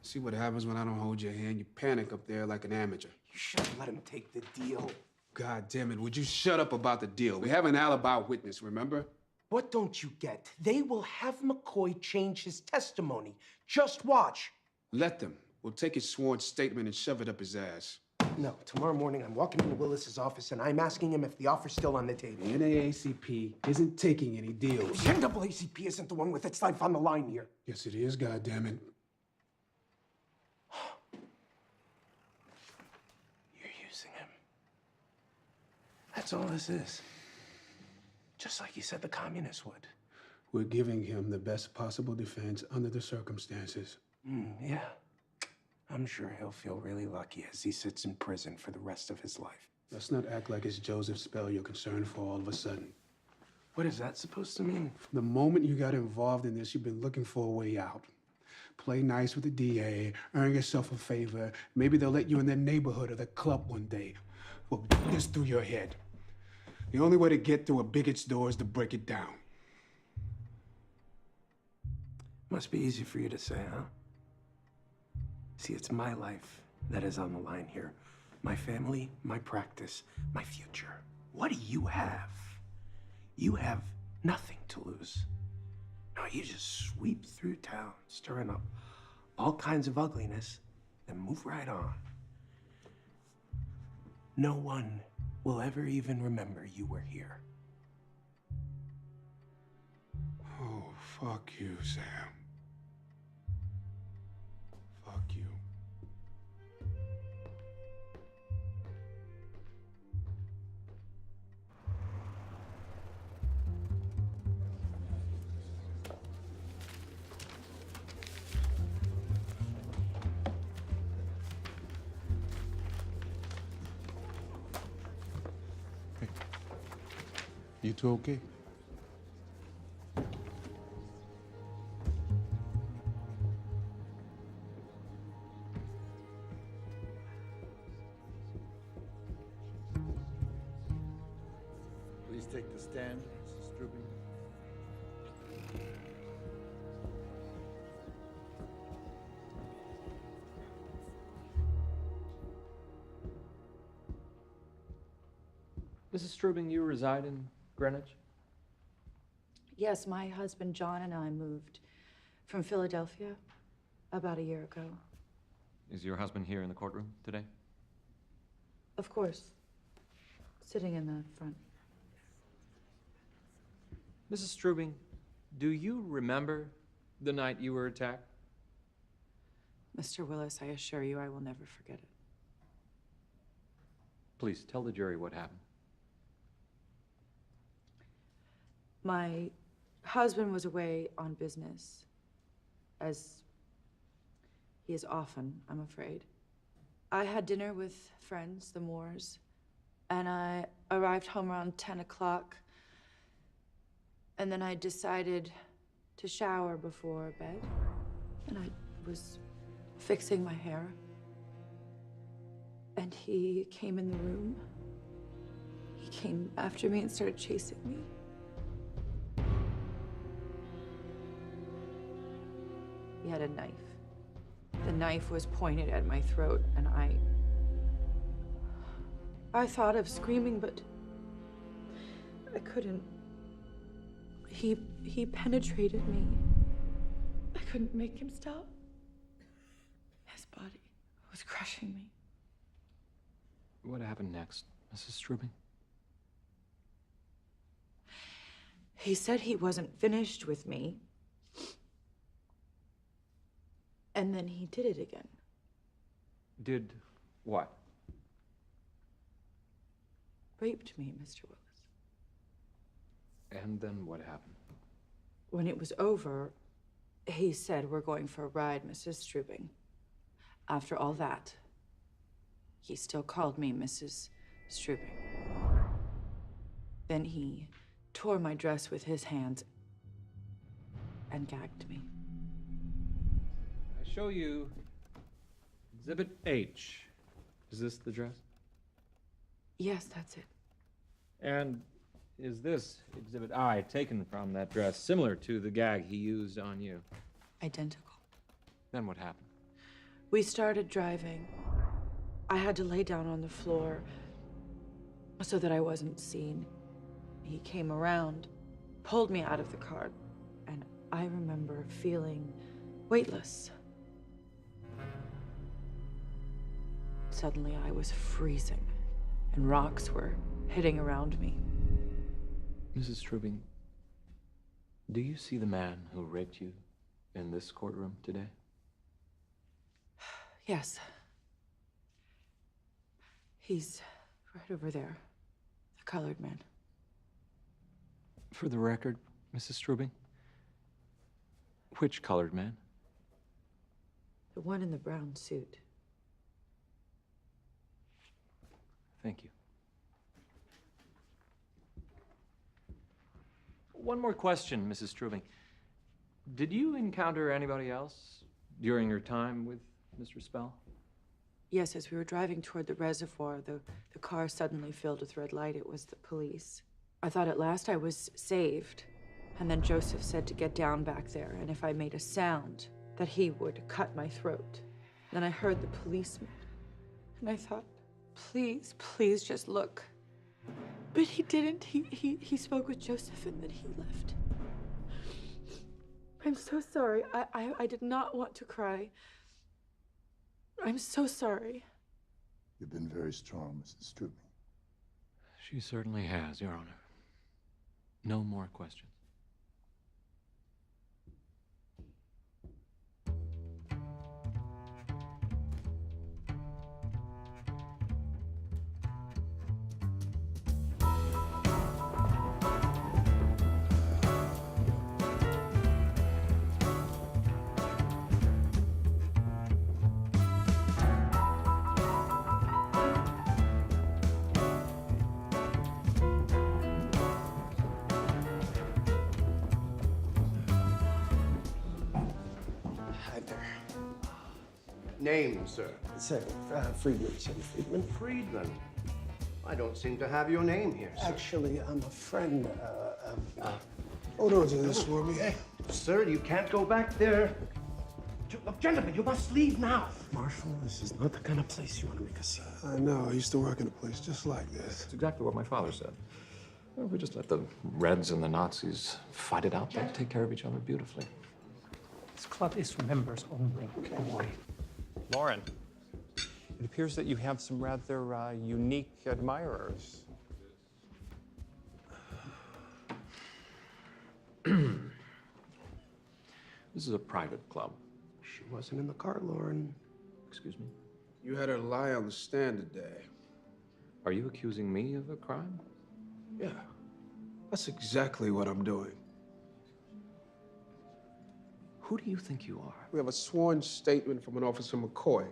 See what happens when I don't hold your hand? You panic up there like an amateur. You should have let him take the deal. God damn it, would you shut up about the deal? We have an alibi witness, remember? What don't you get? They will have McCoy change his testimony. Just watch. Let them. We'll take his sworn statement and shove it up his ass. No, tomorrow morning I'm walking into Willis's office and I'm asking him if the offer's still on the table. The NAACP isn't taking any deals. The NAACP isn't the one with its life on the line here. Yes, it is, goddammit. You're using him. That's all this is. Just like you said the communists would. We're giving him the best possible defense under the circumstances. Yeah. I'm sure he'll feel really lucky as he sits in prison for the rest of his life. Let's not act like it's Joseph Spell you're concerned for all of a sudden. What is that supposed to mean? The moment you got involved in this, you've been looking for a way out. Play nice with the DA, earn yourself a favor. Maybe they'll let you in their neighborhood or the club one day. Well, get this through your head. The only way to get through a bigot's door is to break it down. Must be easy for you to say, huh? See, it's my life that is on the line here. My family, my practice, my future. What do you have? You have nothing to lose. No, you just sweep through town, stirring up all kinds of ugliness, then move right on. No one will ever even remember you were here. Oh, fuck you, Sam. Fuck you. You two okay? Please take the stand, Mrs. Strubing. Mrs. Strubing, you reside in Greenwich? Yes, my husband John and I moved from Philadelphia about a year ago. Is your husband here in the courtroom today? Of course, sitting in the front. Mrs. Strubing, do you remember the night you were attacked? Mr. Willis, I assure you I will never forget it. Please tell the jury what happened. My husband was away on business, as he is often, I'm afraid. I had dinner with friends, the Moores, and I arrived home around 10 o'clock. And then I decided to shower before bed. And I was fixing my hair. And he came in the room. He came after me and started chasing me. He had a knife. The knife was pointed at my throat, and I thought of screaming, but I couldn't. He penetrated me. I couldn't make him stop. His body was crushing me. What happened next, Mrs. Strubing? He said he wasn't finished with me. And then he did it again. Did what? Raped me, Mr. Willis. And then what happened? When it was over, he said, "We're going for a ride, Mrs. Strubing." After all that, he still called me Mrs. Strubing. Then he tore my dress with his hands and gagged me. I show you Exhibit H. Is this the dress? Yes, that's it. And is this Exhibit I taken from that dress similar to the gag he used on you? Identical. Then what happened? We started driving. I had to lay down on the floor so that I wasn't seen. He came around, pulled me out of the car, and I remember feeling weightless. Suddenly, I was freezing, and rocks were hitting around me. Mrs. Strubing, do you see the man who raped you in this courtroom today? Yes. He's right over there, the colored man. For the record, Mrs. Strubing, which colored man? The one in the brown suit. Thank you. One more question, Mrs. Strubing. Did you encounter anybody else during your time with Mr. Spell? Yes, as we were driving toward the reservoir, the car suddenly filled with red light. It was the police. I thought at last I was saved. And then Joseph said to get down back there, and if I made a sound, that he would cut my throat. Then I heard the policeman, and I thought, please, please just look. But he didn't. He spoke with Joseph, and then he left. I'm so sorry. I did not want to cry. I'm so sorry. You've been very strong, Mrs. Strubing. She certainly has, Your Honor. No more questions. Hi there. Name, sir? Sir, Friedman, Sam Friedman. Friedman. I don't seem to have your name here, sir. Actually, I'm a friend of... Hold on to this for me. Hey, sir, you can't go back there. Look, gentlemen, you must leave now. Marshall, this is not the kind of place you want to make a scene. I know. I used to work in a place just like this. That's exactly what my father said. Well, if we just let the Reds and the Nazis fight it out, they'd take care of each other beautifully. This club is for members only. Okay. Lauren, it appears that you have some rather unique admirers. This is a private club. She wasn't in the car, Lauren. Excuse me? You had her lie on the stand today. Are you accusing me of a crime? Yeah, that's exactly what I'm doing. Who do you think you are? We have a sworn statement from an Officer McCoy.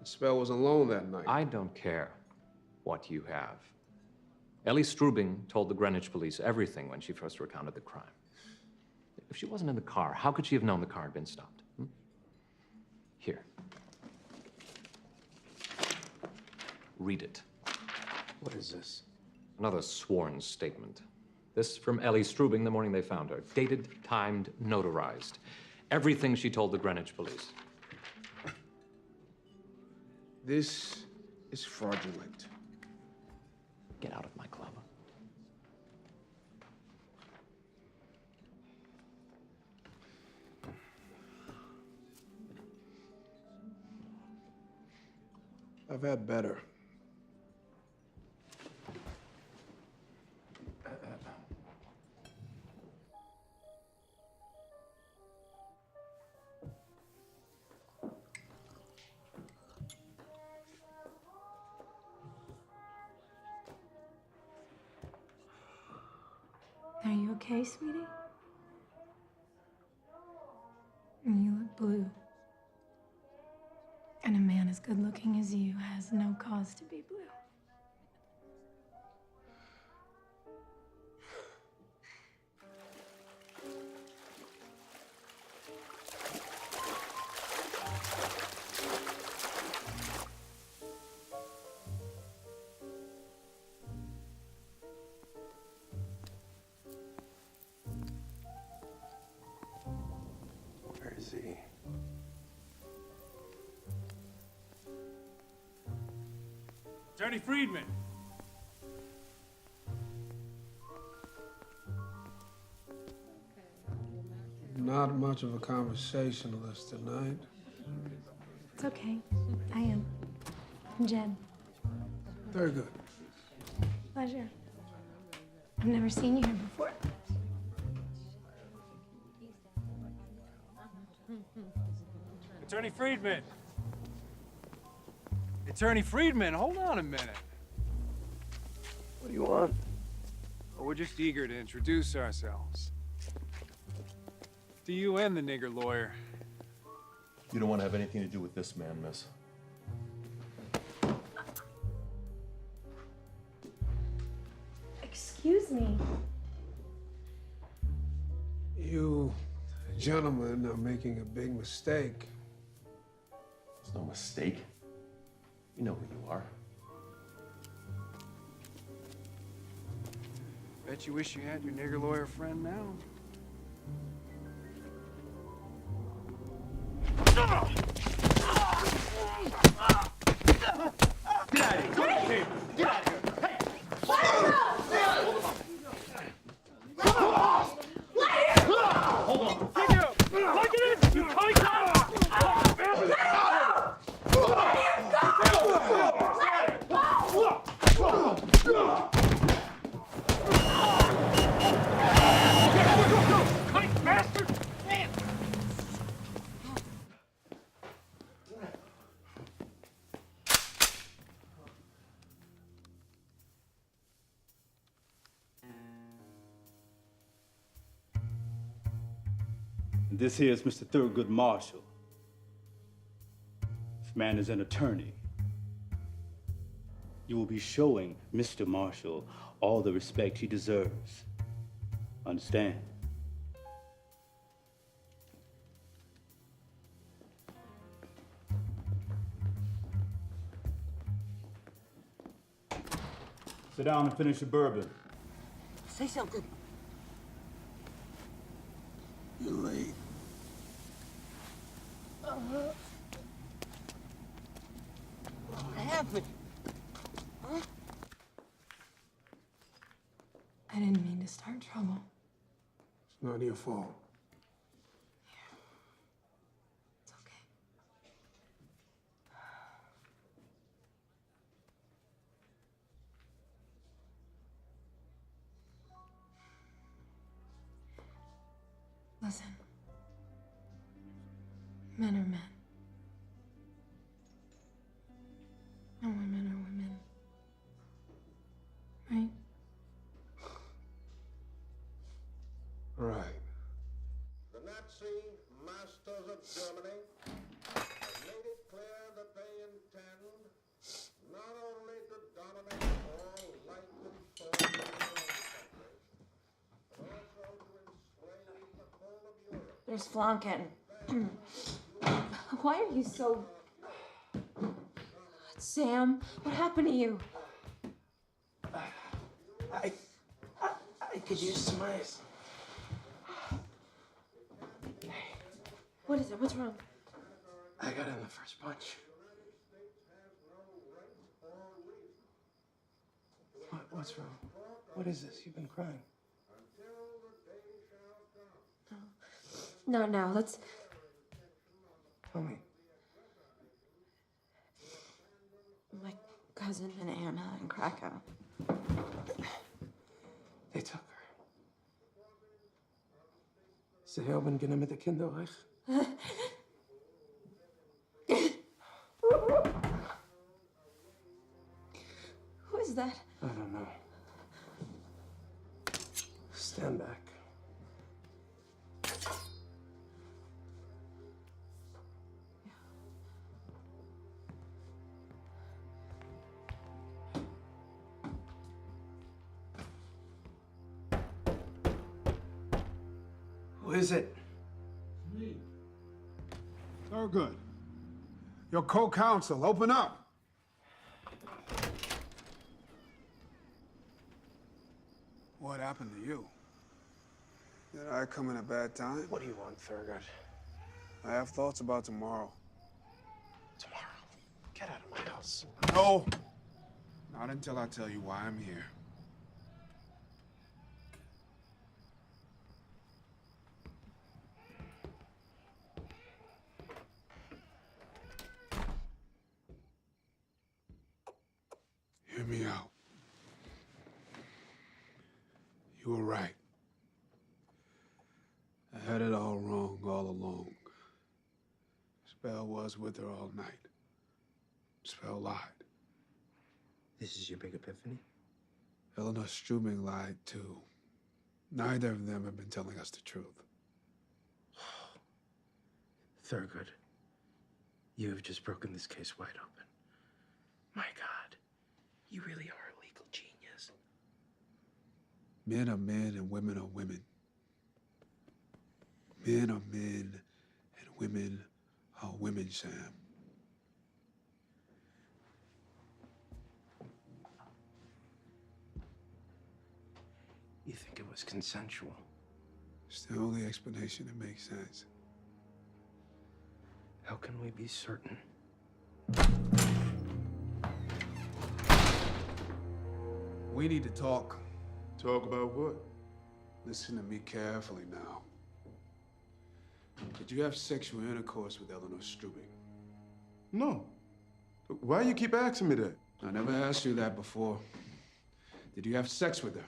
Spell was alone that night. I don't care what you have. Ellie Strubing told the Greenwich police everything when she first recounted the crime. If she wasn't in the car, how could she have known the car had been stopped? Here. Read it. What is this? Another sworn statement. This from Ellie Strubing the morning they found her. Dated, timed, notarized. Everything she told the Greenwich police. This is fraudulent. Get out of my club. I've had better. Are you okay, sweetie? You look blue. And a man as good looking as you has no cause to be blue. see. Attorney Friedman. Not much of a conversationalist tonight. It's okay. I am. I'm Jen. Very good. Pleasure. I've never seen you here before. Attorney Friedman. Attorney Friedman, hold on a minute. What do you want? Oh, we're just eager to introduce ourselves. To you and the nigger lawyer. You don't want to have anything to do with this man, miss. Excuse me. You gentlemen are making a big mistake. It's no mistake. You know who you are. Bet you wish you had your nigger lawyer friend now. Get out of here! Get out of here! Hey! Let him go! Hold on. Take it up! Take it in! You take it up! Quick, bastard! This here is Mr. Thurgood Marshall. This man is an attorney. You will be showing Mr. Marshall all the respect he deserves. Understand? Sit down and finish your bourbon. Say something. You're late. What happened? Huh? I didn't mean to start trouble. It's not your fault. It's okay. Listen. Men are men. And women are women. Right? Right. The Nazi masters of Germany have made it clear that they intend not only to dominate all life and form of their own country, but also to enslave the whole of Europe. There's Flonkin. Why are you so... Sam, what happened to you? I could use some ice. What is it? What's wrong? I got in the first punch. What's wrong? What is this? You've been crying. Not now. Let's... Tell me. My cousin and Anna in Krakow. They took her. Sie haben genommen mit der Kinderreich. Who is that? I don't know. Stand back. Who is it? Me. Thurgood. Your co-counsel, open up. What happened to you? Did I come in a bad time? What do you want, Thurgood? I have thoughts about tomorrow. Tomorrow? Get out of my house. No! Not until I tell you why I'm here. Hear me out. You were right. I had it all wrong all along. Spell was with her all night. Spell lied. This is your big epiphany? Eleanor Strubing lied too. Neither of them have been telling us the truth. Thurgood, you have just broken this case wide open. My God, you really are a legal genius. Men are men and women are women. Men are men and women are women, Sam. You think it was consensual? It's the only explanation that makes sense. How can we be certain? We need to talk. Talk about what? Listen to me carefully now. Did you have sexual intercourse with Eleanor Strubing? No. Why you keep asking me that? I never asked you that before. Did you have sex with her?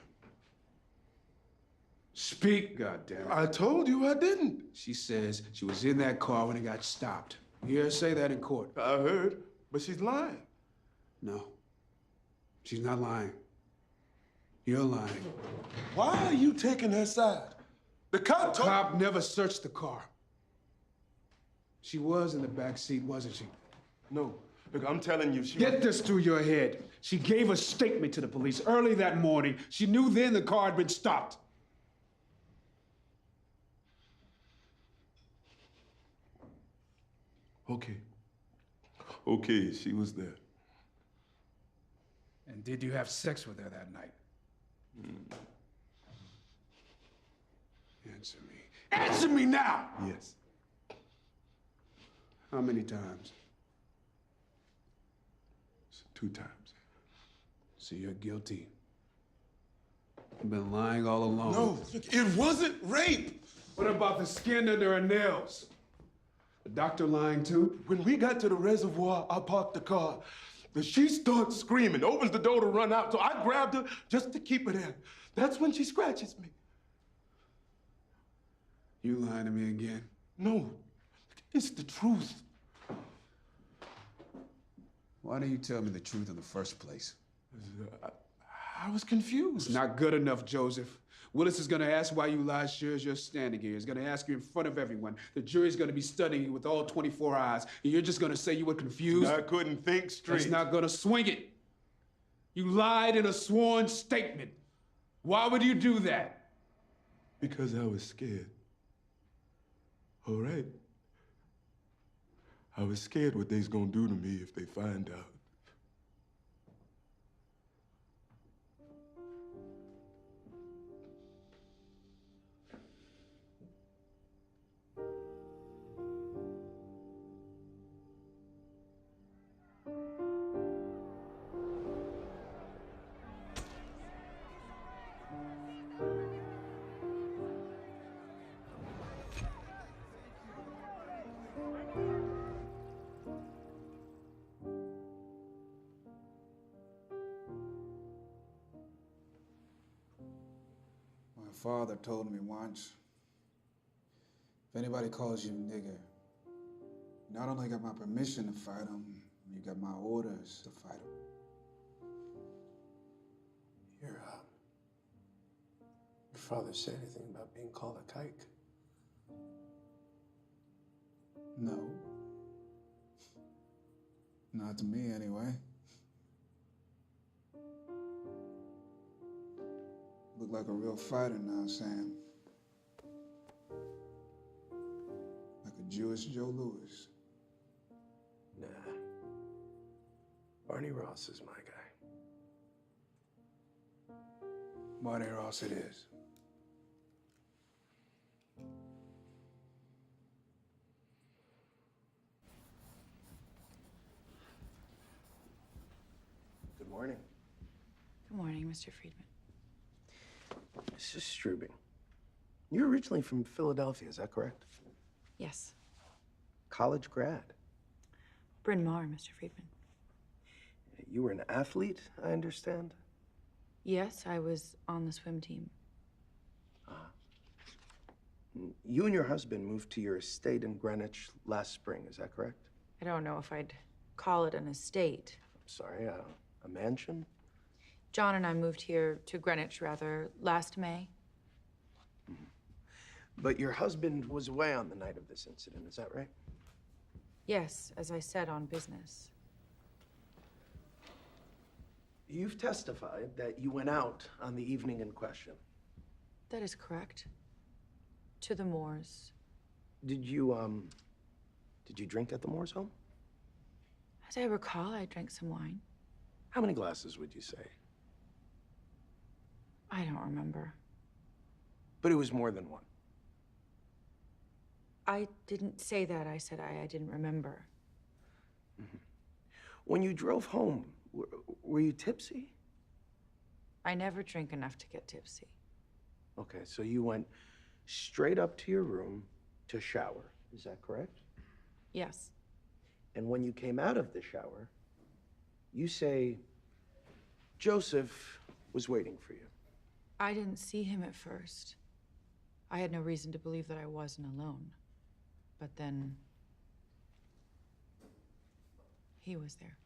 Speak, goddammit. I told you I didn't. She says she was in that car when it got stopped. You hear her say that in court? I heard, but she's lying. No. She's not lying. You're lying. Why are you taking her side? The cop told... cop never searched the car. She was in the back seat, wasn't she? No. Look, I'm telling you, she... Get this through your head. She gave a statement to the police early that morning. She knew then the car had been stopped. Okay. Okay, she was there. And did you have sex with her that night? Answer me. Answer me now! Yes. How many times? 2 times. So you're guilty. You've been lying all along. No, look, it wasn't rape. What about the skin under her nails? The doctor lying too? When we got to the reservoir, I parked the car. She starts screaming, opens the door to run out, so I grabbed her just to keep her there. That's when she scratches me. You lying to me again? No, it's the truth. Why didn't you tell me the truth in the first place? I was confused. It's not good enough, Joseph. Willis is gonna ask why you lied sure as you're standing here. He's gonna ask you in front of everyone. The jury's gonna be studying you with all 24 eyes. And you're just gonna say you were confused? I couldn't think straight. That's not gonna swing it. You lied in a sworn statement. Why would you do that? Because I was scared. All right. I was scared what they's gonna do to me if they find out. My father told me once, if anybody calls you nigger, you not only got my permission to fight them, you got my orders to fight them. Your father say anything about being called a kike? No. Not to me, anyway. Look like a real fighter now, Sam. Like a Jewish Joe Louis. Nah. Barney Ross is my guy. Barney Ross it is. morning. Good morning, Mr. Friedman. Mrs. Strubing, you're originally from Philadelphia, is that correct? Yes. College grad. Bryn Mawr, Mr. Friedman. You were an athlete, I understand? Yes, I was on the swim team. You and your husband moved to your estate in Greenwich last spring, is that correct? I don't know if I'd call it an estate. I'm sorry, a mansion? John and I moved here to Greenwich, rather, last May. But your husband was away on the night of this incident, is that right? Yes, as I said, on business. You've testified that you went out on the evening in question. That is correct. To the Moors. Did you drink at the Moores' home? As I recall, I drank some wine. How many glasses would you say? I don't remember. But it was more than one. I didn't say that. I said I didn't remember. When you drove home, were you tipsy? I never drink enough to get tipsy. Okay, so you went straight up to your room to shower, is that correct? Yes. And when you came out of the shower, you say Joseph was waiting for you. I didn't see him at first. I had no reason to believe that I wasn't alone. But then he was there.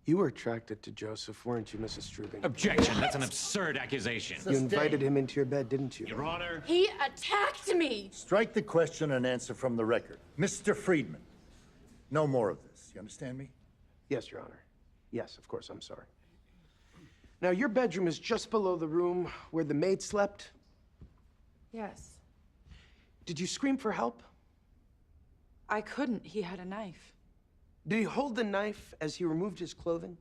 You were attracted to Joseph, weren't you, Mrs. Strubing? Objection. That's an absurd accusation. You invited him into your bed, didn't you? Your Honor. He attacked me! Strike the question and answer from the record. Mr. Friedman, no more of this. You understand me? Yes, Your Honor. Yes, of course, I'm sorry. Now, your bedroom is just below the room where the maid slept. Yes. Did you scream for help? I couldn't. He had a knife. Did he hold the knife as he removed his clothing?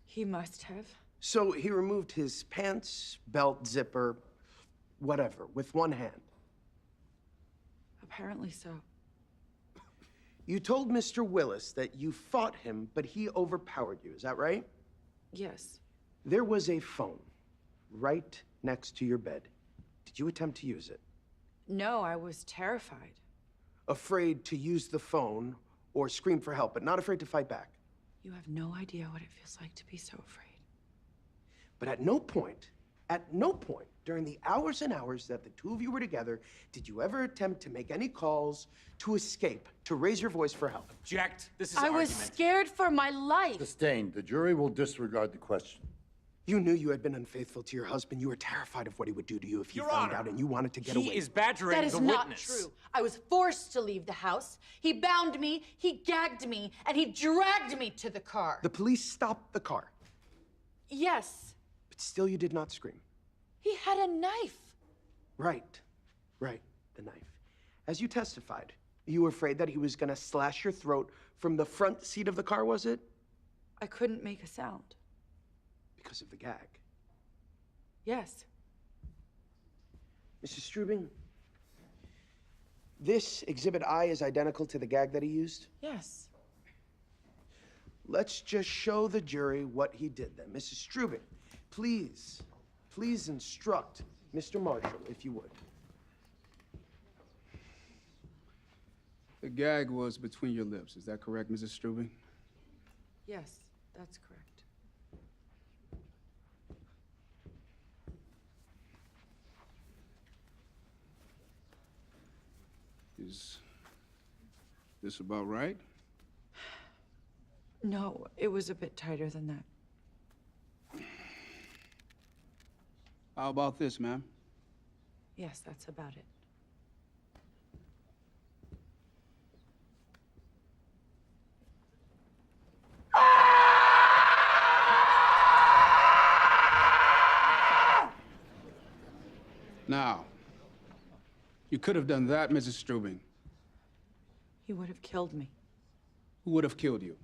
He must have. So he removed his pants, belt, zipper, whatever, with one hand. Apparently so. You told Mr. Willis that you fought him, but he overpowered you, is that right? Yes. There was a phone right next to your bed. Did you attempt to use it? No, I was terrified. Afraid to use the phone or scream for help, but not afraid to fight back. You have no idea what it feels like to be so afraid. But at no point, during the hours and hours that the two of you were together, did you ever attempt to make any calls to escape, to raise your voice for help? Object. This is I was scared for my life. Sustained. The jury will disregard the question. You knew you had been unfaithful to your husband. You were terrified of what he would do to you if he found out, and you wanted to get away. He is badgering That is the not witness. true. I was forced to leave the house. He bound me, he gagged me, and he dragged me to the car. The police stopped the car, Yes, but still you did not scream. he had a knife. Right, the knife. As you testified, you were afraid that he was gonna slash your throat from the front seat of the car, was it? I couldn't make a sound. Because of the gag. Yes. Mrs. Strubing, this Exhibit I is identical to the gag that he used? Yes. Let's just show the jury what he did then. Mrs. Strubing, please instruct Mr. Marshall, if you would. The gag was between your lips. Is that correct, Mrs. Strubing? Yes, that's correct. Is this about right? No, it was a bit tighter than that. How about this, ma'am? Yes, that's about it. Now, you could have done that, Mrs. Strubing. He would have killed me. Who would have killed you?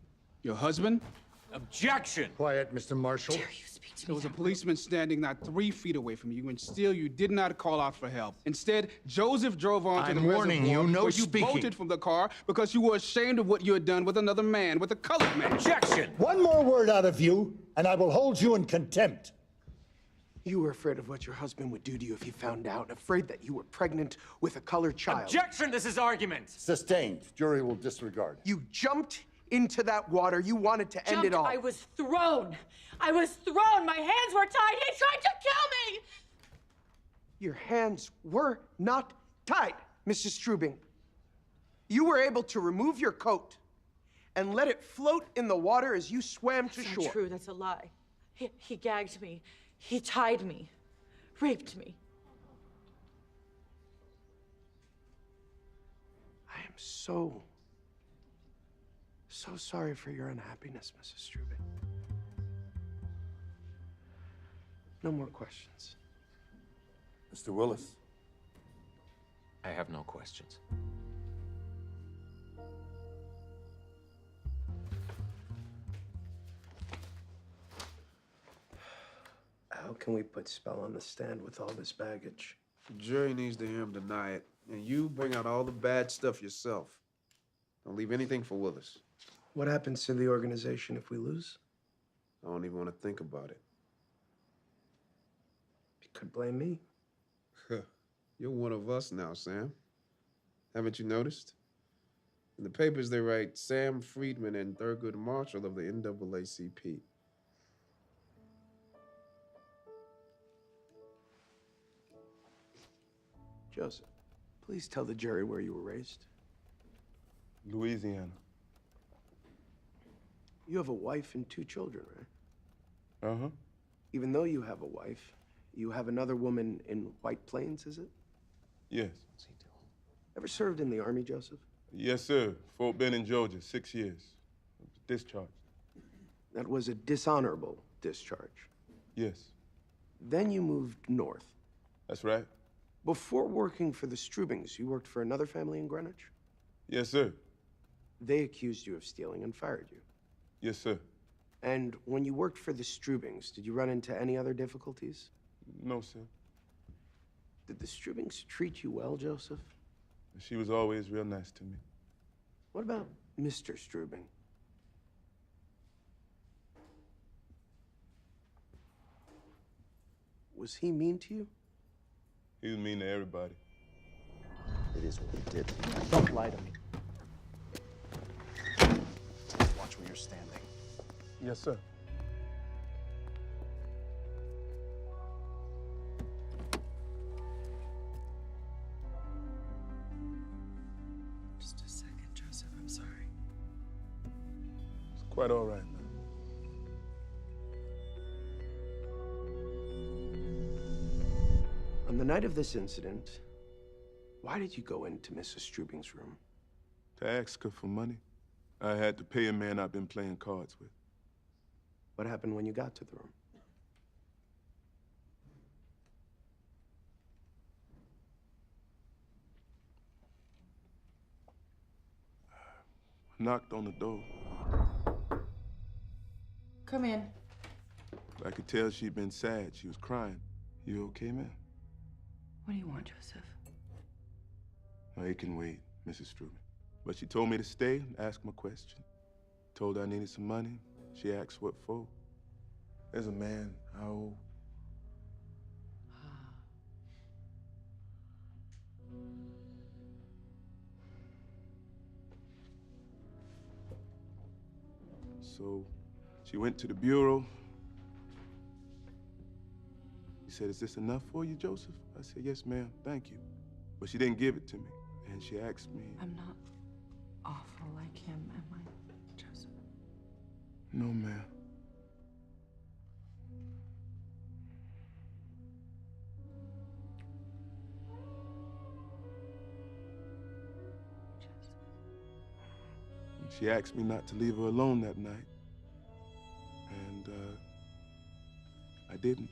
Your husband Objection! Quiet, Mr. Marshall. There was a policeman standing not 3 feet away from you, and still you did not call out for help. Instead, Joseph drove on to the I'm warning reservoir you, no where you speaking. bolted from the car because you were ashamed of what you had done with another man, with a colored man. Objection! One more word out of you, and I will hold you in contempt. You were afraid of what your husband would do to you if he found out, afraid that you were pregnant with a colored child. Objection! This is argument. Sustained. Jury will disregard. You jumped into that water. You wanted to end it all. I was thrown. I was thrown. My hands were tied. He tried to kill me. Your hands were not tied, Mrs. Strubing. You were able to remove your coat and let it float in the water as you swam to shore. That's not true. That's a lie. He gagged me. He tied me. Raped me. I am so sorry for your unhappiness, Mrs. Strubing. No more questions. Mr. Willis. I have no questions. How can we put Spell on the stand with all this baggage? The jury needs to hear him deny it, and you bring out all the bad stuff yourself. Don't leave anything for Willis. What happens to the organization if we lose? I don't even want to think about it. You could blame me. You're one of us now, Sam. Haven't you noticed? In the papers, they write Sam Friedman and Thurgood Marshall of the NAACP. Joseph, please tell the jury where you were raised. Louisiana. You have a wife and 2 children, right? Uh-huh. Even though you have a wife, you have another woman in White Plains, is it? Yes. Ever served in the Army, Joseph? Yes, sir. Fort Benning, Georgia, 6 years. Discharged. That was a dishonorable discharge. Yes. Then you moved north. That's right. Before working for the Strubings, you worked for another family in Greenwich? Yes, sir. They accused you of stealing and fired you. Yes, sir. And when you worked for the Strubings, did you run into any other difficulties? No, sir. Did the Strubings treat you well, Joseph? She was always real nice to me. What about Mr. Strubing? Was he mean to you? He was mean to everybody. It is what he did. Don't lie to me. Watch where you're standing. Yes, sir. Just a second, Joseph. I'm sorry. It's quite all right, man. On the night of this incident, why did you go into Mrs. Strubing's room? To ask her for money. I had to pay a man I've been playing cards with. What happened when you got to the room? Knocked on the door. Come in. I could tell she'd been sad. She was crying. You okay, man? What do you want, Joseph? No, it can wait, Mrs. Strubing. But she told me to stay and ask my question. Told her I needed some money. She asked what for. There's a man. How old? So she went to the bureau. He said, "Is this enough for you, Joseph?" I said, "Yes, ma'am, thank you." But she didn't give it to me. And she asked me, I'm not awful like him, am I, Joseph? "No, ma'am." She asked me not to leave her alone that night. And, I didn't.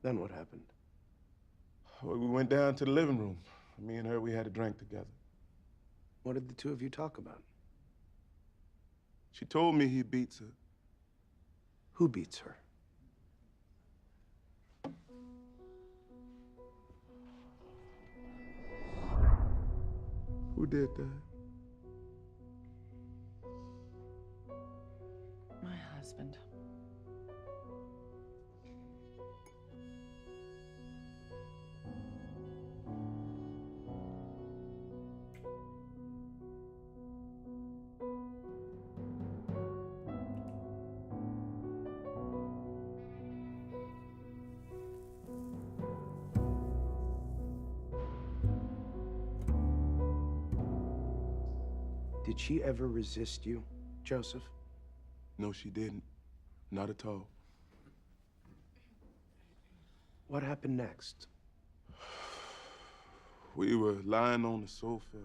Then what happened? Well, we went down to the living room. Me and her, we had a drink together. What did the two of you talk about? She told me he beats her. Who beats her? Who did that? My husband. Did she ever resist you, Joseph? No, she didn't. Not at all. What happened next? We were lying on the sofa.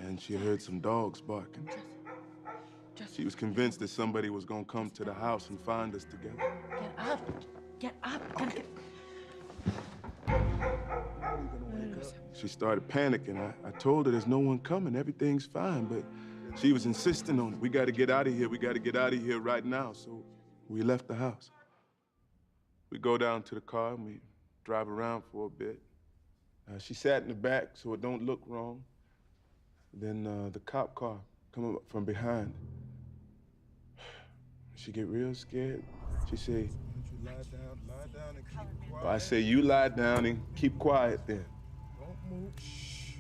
And she heard some dogs barking. She was convinced that somebody was gonna come to the house and find us together. Get up. Get up. Okay. She started panicking. I told her there's no one coming, everything's fine, but she was insisting on it. We gotta get out of here, we gotta get out of here right now. So we left the house. We go down to the car and we drive around for a bit. She sat in the back so it don't look wrong. Then the cop car come up from behind. She get real scared. She say, Lie down and keep quiet. I say, you lie down and keep quiet then. Don't move. Shh.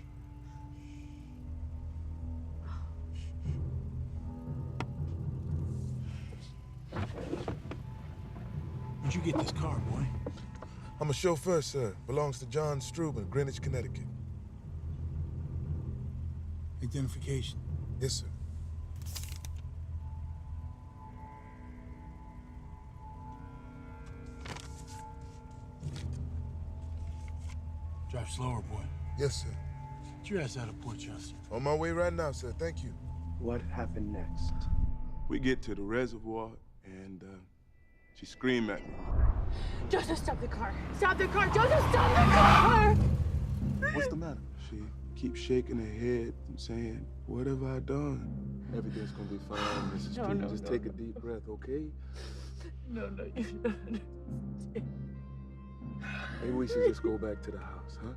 Where'd you get this car, boy? I'm a chauffeur, sir. Belongs to John Struben, Greenwich, Connecticut. Identification? Yes, sir. Drive slower, boy. Yes, sir. Get your ass out of Port Chester. On my way right now, sir. Thank you. What happened next? We get to the reservoir and she screamed at me. Joseph, stop the car. Stop the car. Joseph, stop the car! What's the matter? She keeps shaking her head and saying, what have I done? Everything's gonna be fine, Mrs. No, Street. no, Just no, take no. a deep breath, okay? No, you don't understand. Maybe we should just go back to the house, huh?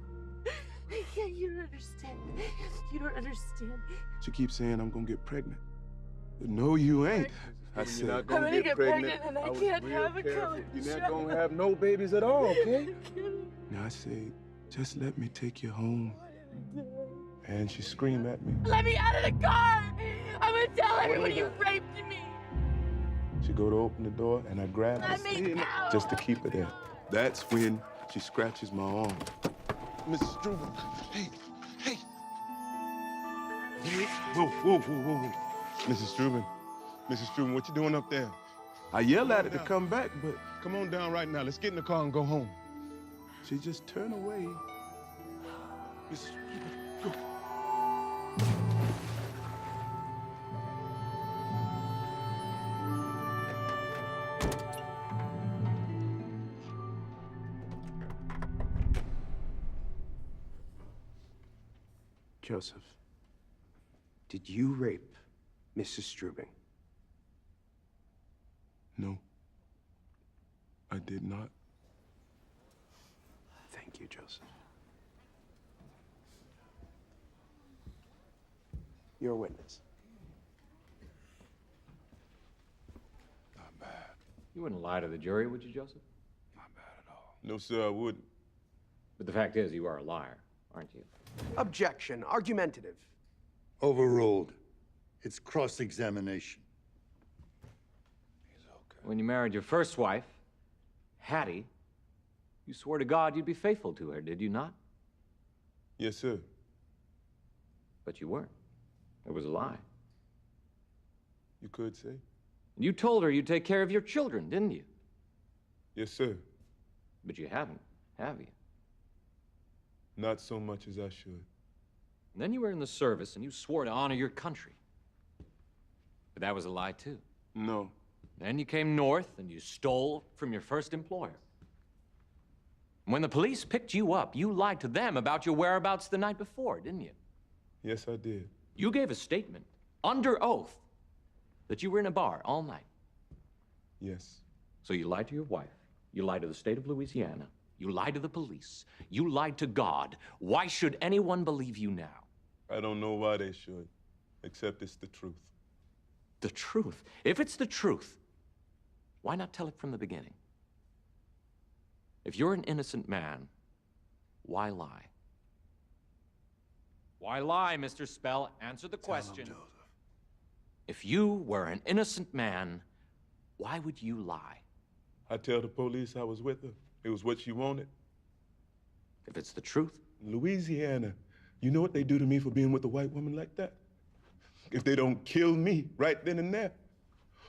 You don't understand. You don't understand. She keeps saying I'm gonna get pregnant. No, you ain't. I said, I'm gonna get pregnant and I was can't real have a careful. color. You're not gonna have no babies at all, okay? Now I say, just let me take you home. And she screamed at me. Let me out of the car! I'm gonna tell everyone you raped me! She go to open the door and I grab Let her me out! just to keep her there. That's when she scratches my arm. Mrs. Struben, hey. Whoa. Mrs. Struben, what you doing up there? I yell at her to come back, but Come on down right now. Let's get in the car and go home. she just turned away. Mrs. Struben, go. Joseph, did you rape Mrs. Strubing? No, I did not. Thank you, Joseph. You're a witness. You wouldn't lie to the jury, would you, Joseph? No, sir, I wouldn't. But the fact is, you are a liar, aren't you? Objection. Argumentative. Overruled. It's cross-examination. When you married your first wife, Hattie, you swore to God you'd be faithful to her, did you not? Yes, sir. But you weren't. It was a lie. You could say. You told her you'd take care of your children, didn't you? Yes, sir. But you haven't. have you? Not so much as I should. And then you were in the service and you swore to honor your country. But that was a lie, too. No. Then you came north and you stole from your first employer. When the police picked you up, you lied to them about your whereabouts the night before, didn't you? Yes, I did. You gave a statement, under oath, that you were in a bar all night. Yes. So you lied to your wife, you lied to the state of Louisiana, you lied to the police, you lied to God. Why should anyone believe you now? I don't know why they should, except it's the truth. The truth? If it's the truth, why not tell it from the beginning? If you're an innocent man, why lie? Why lie, Mr. Spell? Answer the question. If you were an innocent man, why would you lie? I tell the police I was with her. It was what she wanted. If it's the truth? Louisiana, you know what they do to me for being with a white woman like that? If they don't kill me right then and there.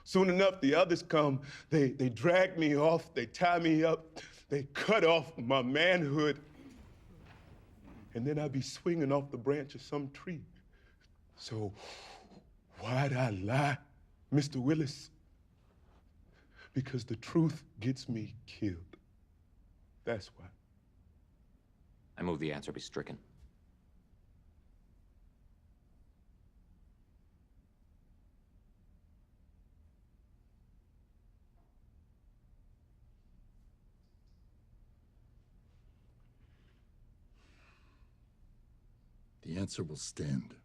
Soon enough, the others come, they drag me off, they tie me up, they cut off my manhood, and then I'd be swinging off the branch of some tree. So why'd I lie, Mr. Willis? Because the truth gets me killed. That's why. I move the answer be stricken. The answer will stand.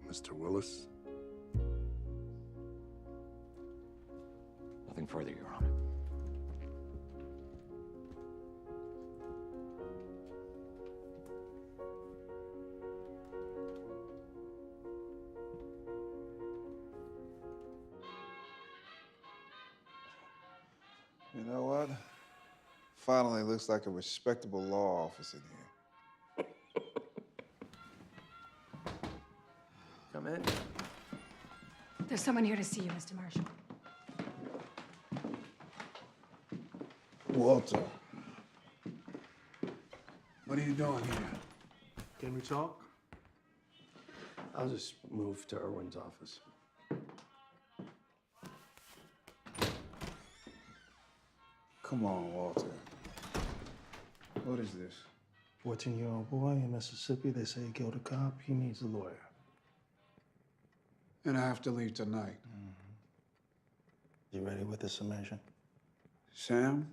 Mr. Willis? Nothing further, Your Honor. You know what? Finally looks like a respectable law office in here. Come in. There's someone here to see you, Mr. Marshall. Walter. What are you doing here? Can we talk? I'll just move to Irwin's office. Come on, Walter. What is this? 14-year-old boy in Mississippi. They say he killed a cop. He needs a lawyer. And I have to leave tonight. You ready with this submission? Sam,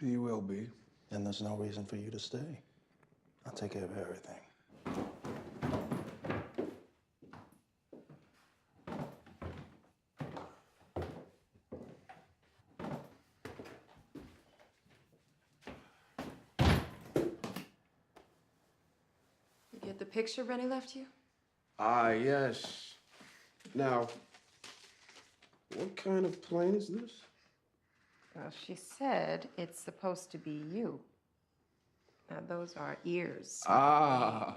he will be. Then there's no reason for you to stay. I'll take care of everything. You get the picture Rennie left you? Ah, yes. Now, what kind of plane is this? Well, she said it's supposed to be you. Now, those are ears. Ah.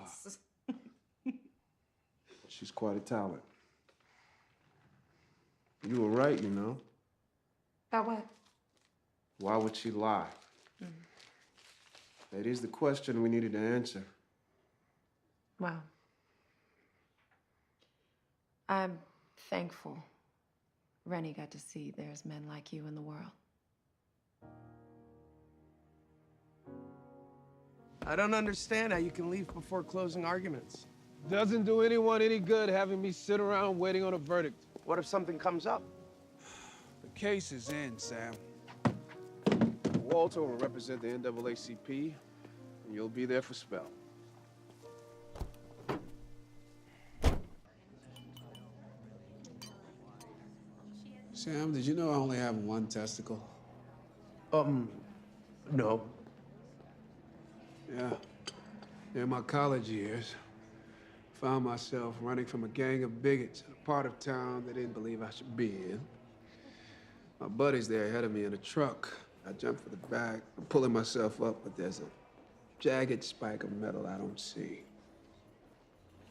She's quite a talent. You were right, you know. About what? Why would she lie? That is the question we needed to answer. Well, I'm thankful Rennie got to see there's men like you in the world. I don't understand how you can leave before closing arguments. Doesn't do anyone any good having me sit around waiting on a verdict. What if something comes up? The case is in, Sam. Walter will represent the NAACP, and you'll be there for Spell. Sam, did you know I only have one testicle? No. Yeah. In my college years, found myself running from a gang of bigots in a part of town they didn't believe I should be in. My buddy's there ahead of me in a truck. I jump for the back. I'm pulling myself up, but there's a jagged spike of metal I don't see.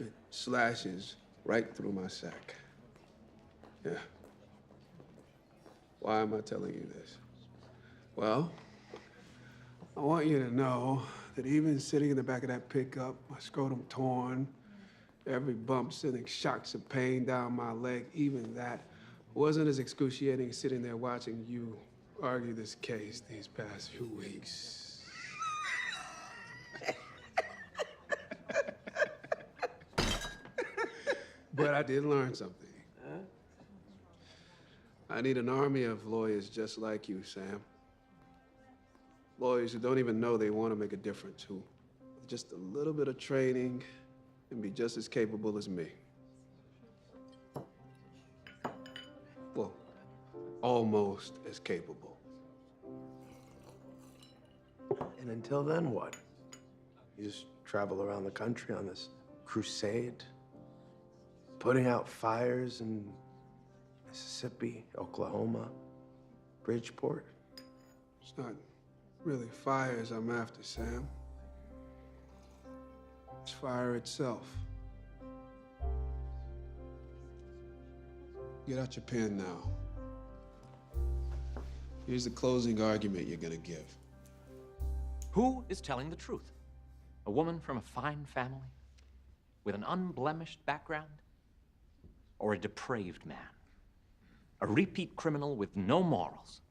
It slashes right through my sack. Yeah. Why am I telling you this? Well, I want you to know that even sitting in the back of that pickup, my scrotum torn, every bump sending shocks of pain down my leg, even that wasn't as excruciating as sitting there watching you argue this case these past few weeks. But I did learn something. I need an army of lawyers just like you, Sam. Lawyers who don't even know they want to make a difference, who with just a little bit of training and be just as capable as me. Well, almost as capable. And until then, what? You just travel around the country on this crusade, putting out fires in Mississippi, Oklahoma, Bridgeport. It's not really fires I'm after, Sam. It's fire itself. Get out your pen now. Here's the closing argument you're gonna give. Who is telling the truth? A woman from a fine family? With an unblemished background? Or a depraved man? A repeat criminal with no morals?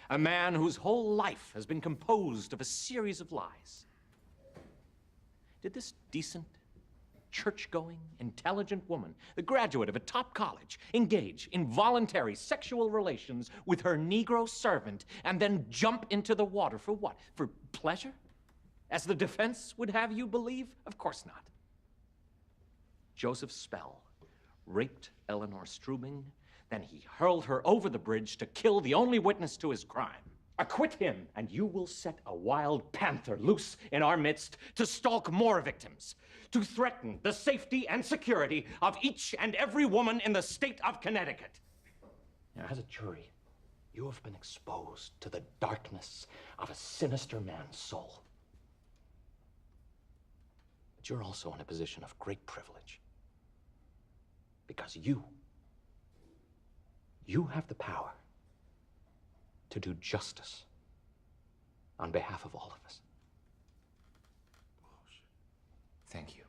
A man whose whole life has been composed of a series of lies? Did this decent, church-going, intelligent woman, the graduate of a top college, engage in voluntary sexual relations with her Negro servant and then jump into the water for what? For pleasure? As the defense would have you believe? Of course not. Joseph Spell raped Eleanor Strubing, then he hurled her over the bridge to kill the only witness to his crime. Acquit him, and you will set a wild panther loose in our midst to stalk more victims, to threaten the safety and security of each and every woman in the state of Connecticut. Now, as a jury, you have been exposed to the darkness of a sinister man's soul. But you're also in a position of great privilege. Because you have the power to do justice on behalf of all of us. Thank you,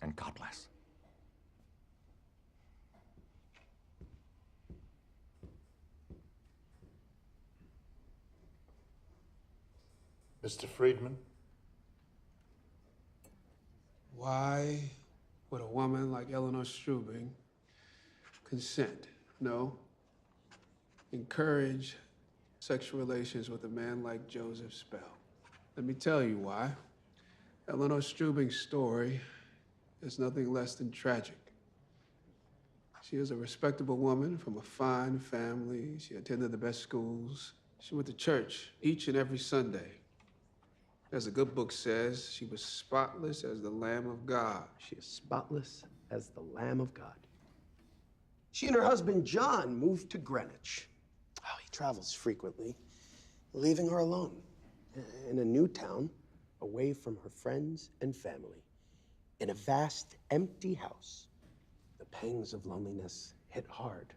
and God bless. Mr. Friedman? Why would a woman like Eleanor Strubing consent? No. Encourage sexual relations with a man like Joseph Spell. Let me tell you why. Eleanor Strubing's story is nothing less than tragic. She is a respectable woman from a fine family. She attended the best schools. She went to church each and every Sunday. As the good book says, she was spotless as the Lamb of God. She is spotless as the Lamb of God. She and her husband, John, moved to Greenwich. Oh, he travels frequently, leaving her alone in a new town, away from her friends and family, in a vast, empty house. The pangs of loneliness hit hard.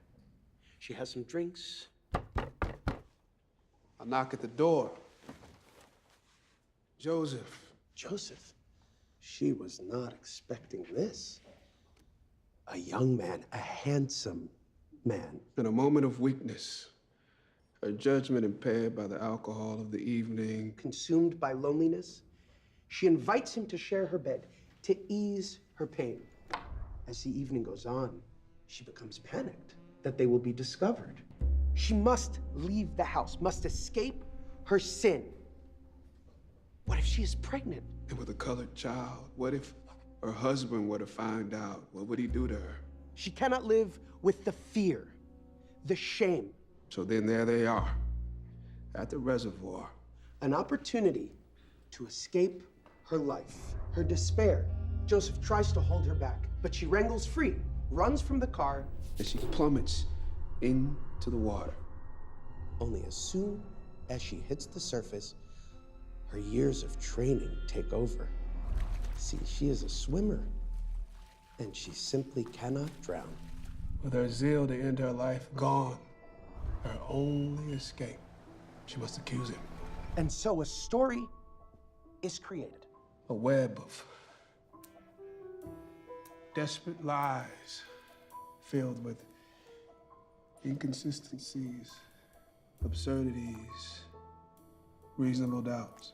She has some drinks. I knock at the door. Joseph. Joseph? She was not expecting this. A young man, a handsome man. In a moment of weakness, her judgment impaired by the alcohol of the evening. Consumed by loneliness, she invites him to share her bed, to ease her pain. As the evening goes on, she becomes panicked that they will be discovered. She must leave the house, must escape her sin. What if she is pregnant? And with a colored child, what if her husband were to find out? What would he do to her? She cannot live with the fear, the shame. So then there they are, at the reservoir. An opportunity to escape her life, her despair. Joseph tries to hold her back, but she wrangles free, runs from the car. And she plummets into the water. Only as soon as she hits the surface, her years of training take over. See, she is a swimmer, and she simply cannot drown With her zeal to end her life gone, her only escape, she must accuse him. And so a story is created. A web of desperate lies filled with inconsistencies, absurdities, reasonable doubts.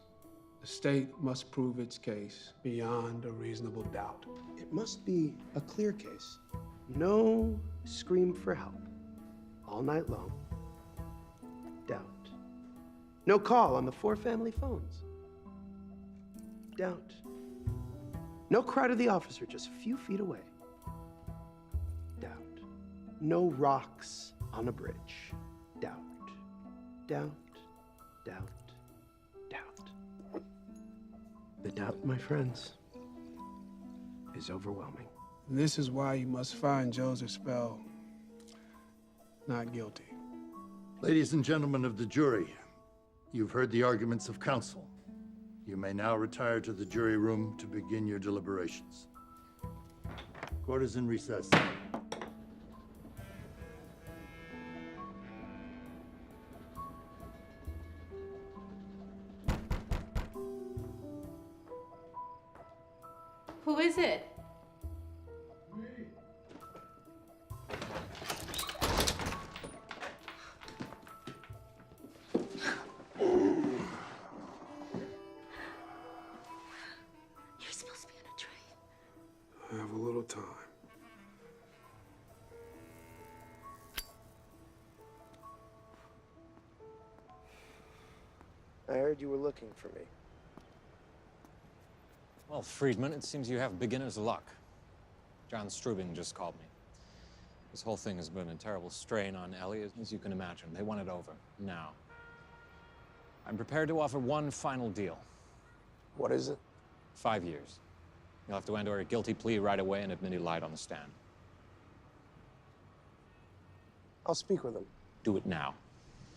The state must prove its case beyond a reasonable doubt. It must be a clear case. No scream for help all night long. Doubt. No call on the 4 family phones. Doubt. No cry to the officer just a few feet away. Doubt. No rocks on a bridge. Doubt. Doubt. Doubt. Doubt. The doubt, my friends, is overwhelming. This is why you must find Joseph Spell not guilty. Ladies and gentlemen of the jury, you've heard the arguments of counsel. You may now retire to the jury room to begin your deliberations. Court is in recess. Who is it? You're supposed to be on a train. I have a little time. I heard you were looking for me. Well, Friedman, it seems you have beginner's luck. John Strubing just called me. This whole thing has been a terrible strain on Ellie, as you can imagine. They want it over, now. I'm prepared to offer one final deal. What is it? 5 years. You'll have to enter a guilty plea right away and admit he lied on the stand. I'll speak with him. Do it now.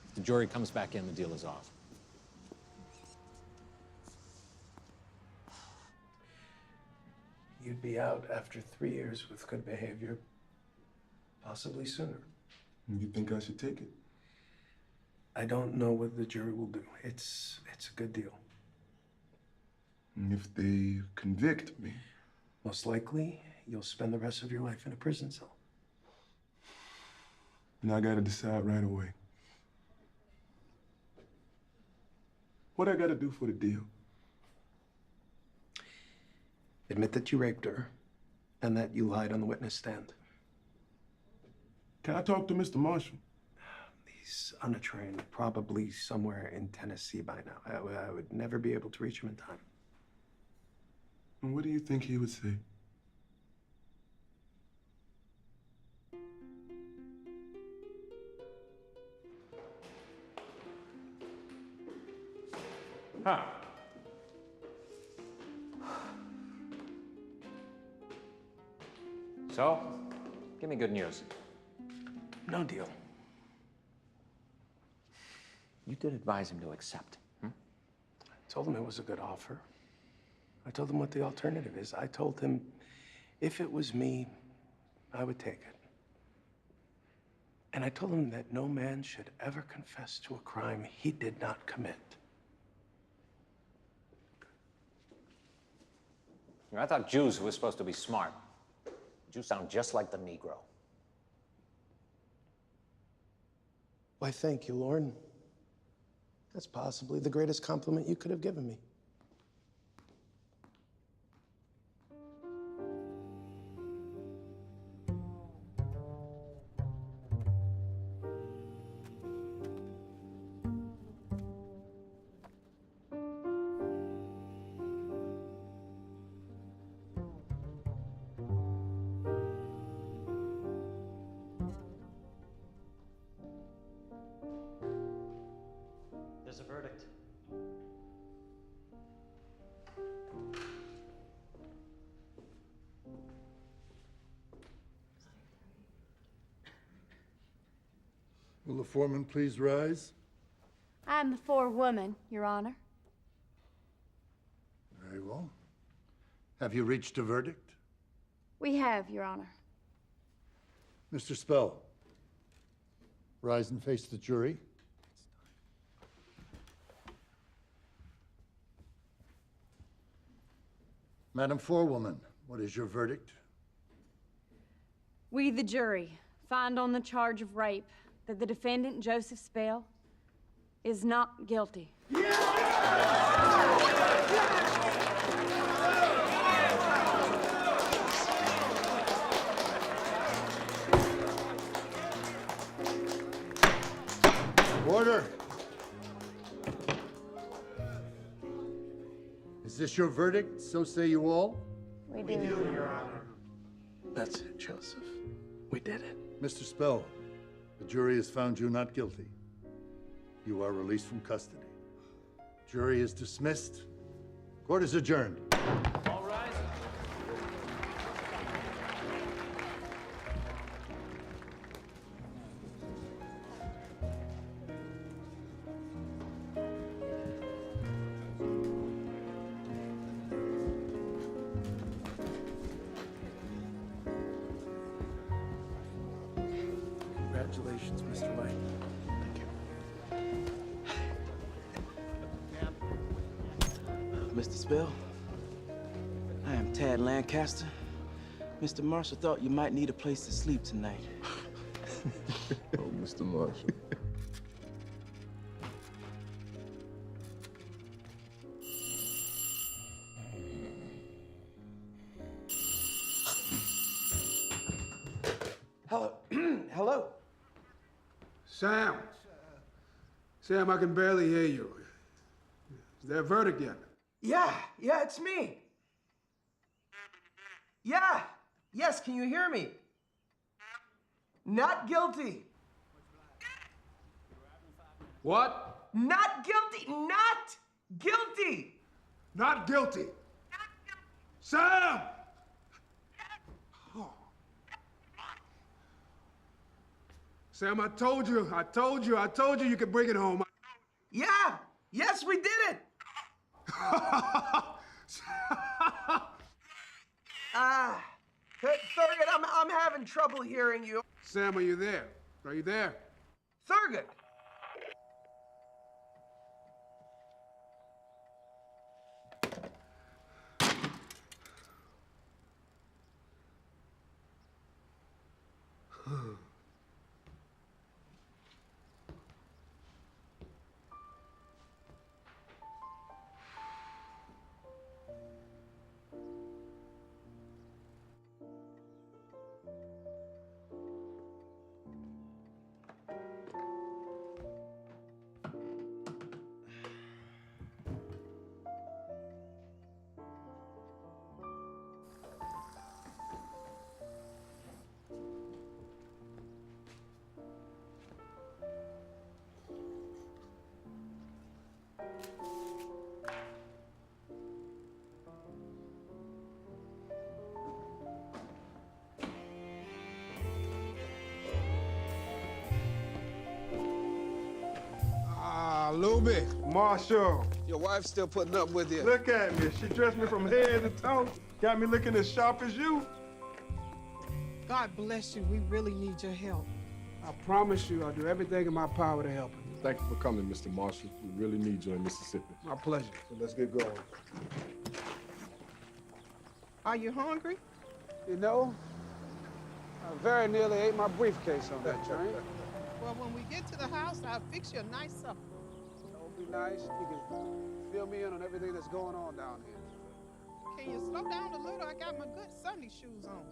If the jury comes back in, the deal is off. You'd be out after 3 years with good behavior, possibly sooner. You think I should take it? I don't know what the jury will do. It's a good deal. And if they convict me? Most likely, you'll spend the rest of your life in a prison cell. And I gotta decide right away. What I gotta do for the deal? Admit that you raped her and that you lied on the witness stand. Can I talk to Mr. Marshall? He's on a train, probably somewhere in Tennessee by now. I would never be able to reach him in time. And what do you think he would say? Huh. So, give me good news. No deal. You did advise him to accept. I told him it was a good offer. I told him what the alternative is. I told him if it was me, I would take it. And I told him that no man should ever confess to a crime he did not commit. I thought Jews were supposed to be smart. You sound just like the Negro. Why, thank you, Lauren. That's possibly the greatest compliment you could have given me. There's a verdict. Will the foreman please rise? I'm the forewoman, Your Honor. Very well. Have you reached a verdict? We have, Your Honor. Mr. Spell, rise and face the jury. Madam Forewoman, what is your verdict? We, the jury, find on the charge of rape that the defendant, Joseph Spell, is not guilty. Order! Is this your verdict? So say you all? We do, Your Honor. That's it, Joseph. We did it. Mr. Spell, the jury has found you not guilty. You are released from custody. Jury is dismissed. Court is adjourned. All rise. Congratulations, Mr. White. Mr. Spell, I am Tad Lancaster. Mr. Marshall thought you might need a place to sleep tonight. Oh, Mr. Marshall. Hello. Hello. Sam. Sam, I can barely hear you. Is there a verdict yet? Yeah, it's me. Yeah, yes, can you hear me? Not guilty. What? Not guilty. Not guilty. Not guilty. Sam! Oh. Sam, I told you you could bring it home. Yeah, yes, we did it. Thurgood, I'm having trouble hearing you. Sam, are you there? Are you there? Thurgood. Luby. Marshall. Your wife's still putting up with you. Look at me. She dressed me from head to toe. Got me looking as sharp as you. God bless you. We really need your help. I promise you I'll do everything in my power to help you. Thank you for coming, Mr. Marshall. We really need you in Mississippi. My pleasure. So let's get going. Are you hungry? You know, I very nearly ate my briefcase on that train. Well, when we get to the house, I'll fix you a nice supper. That would be nice. You can fill me in on everything that's going on down here. Can you slow down a little? I got my good Sunday shoes on.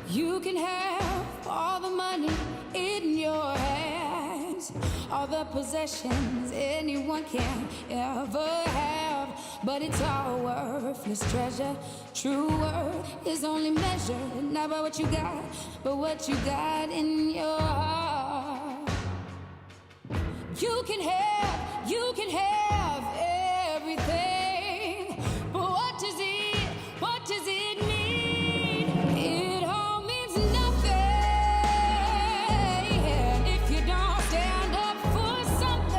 You can have all the money in your hands, all the possessions anyone can ever have, but it's all worthless treasure. True worth is only measured not by what you got, but what you got in your heart. You can have everything, but what does it mean? It all means nothing if you don't stand up for something.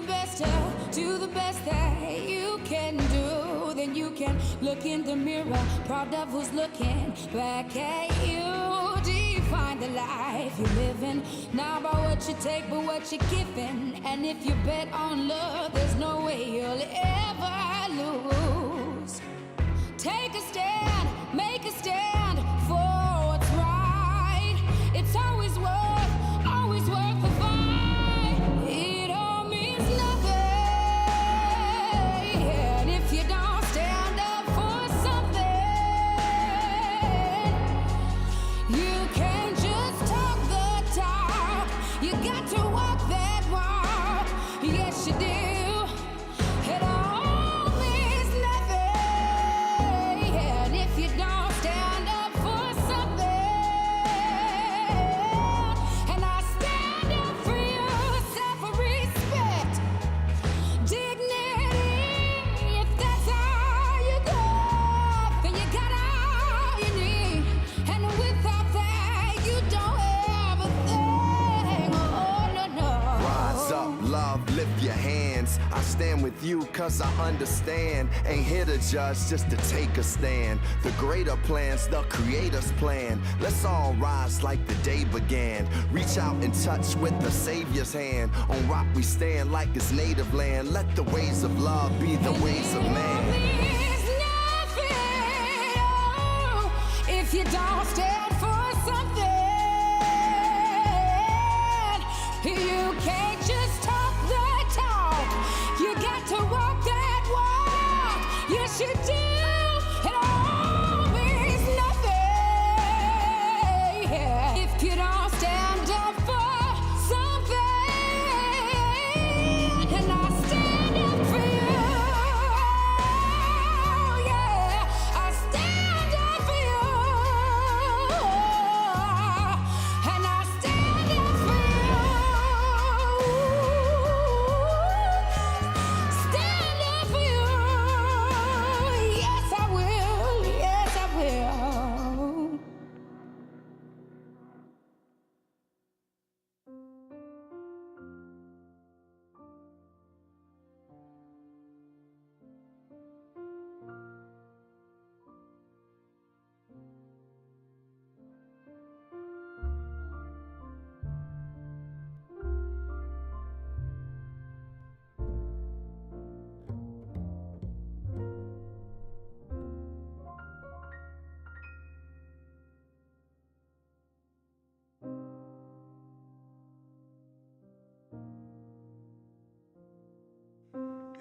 the best, do the best that you can do. Then you can look in the mirror, proud of who's looking back at you. Define the life you're living, not by what you take, but what you're giving. And if you bet on love, there's no way you'll ever lose. Take a stand, make a stand for what's right. It's always worth the fight. It all means nothing if you don't stand up for something. You can't just talk the talk, you got to walk that walk. Yes, you do. It all means nothing if you don't stand up for something. And I stand up for you, self-respect, dignity. If that's all you got, then you got all you need. And without that, you don't have a thing. Oh, no, no. Rise up, love, lift your hands. I stand with you cause I understand. Ain't here to judge, just to take a stand. The greater plans, the creator's plan. Let's all rise like the day began. Reach out and touch with the Savior's hand. On rock we stand like it's native land. Let the ways of love be the ways of man. Means nothing, oh, if you don't stand for something. You can't just talk the talk, you got to walk that walk. Yes, you do. It all means nothing if you don't stand up for something. And I stand up for you. Yeah, I stand up for you. And I stand up for you. Stand up for you. Yes, I will. Yes, I will.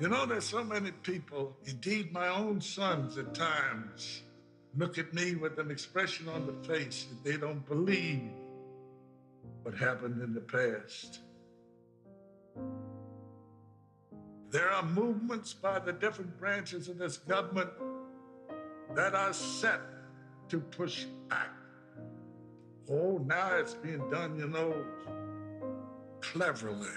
You know, there's so many people, indeed my own sons at times, look at me with an expression on the face that they don't believe what happened in the past. There are movements by the different branches of this government that are set to push back. Oh, now it's being done, you know, cleverly.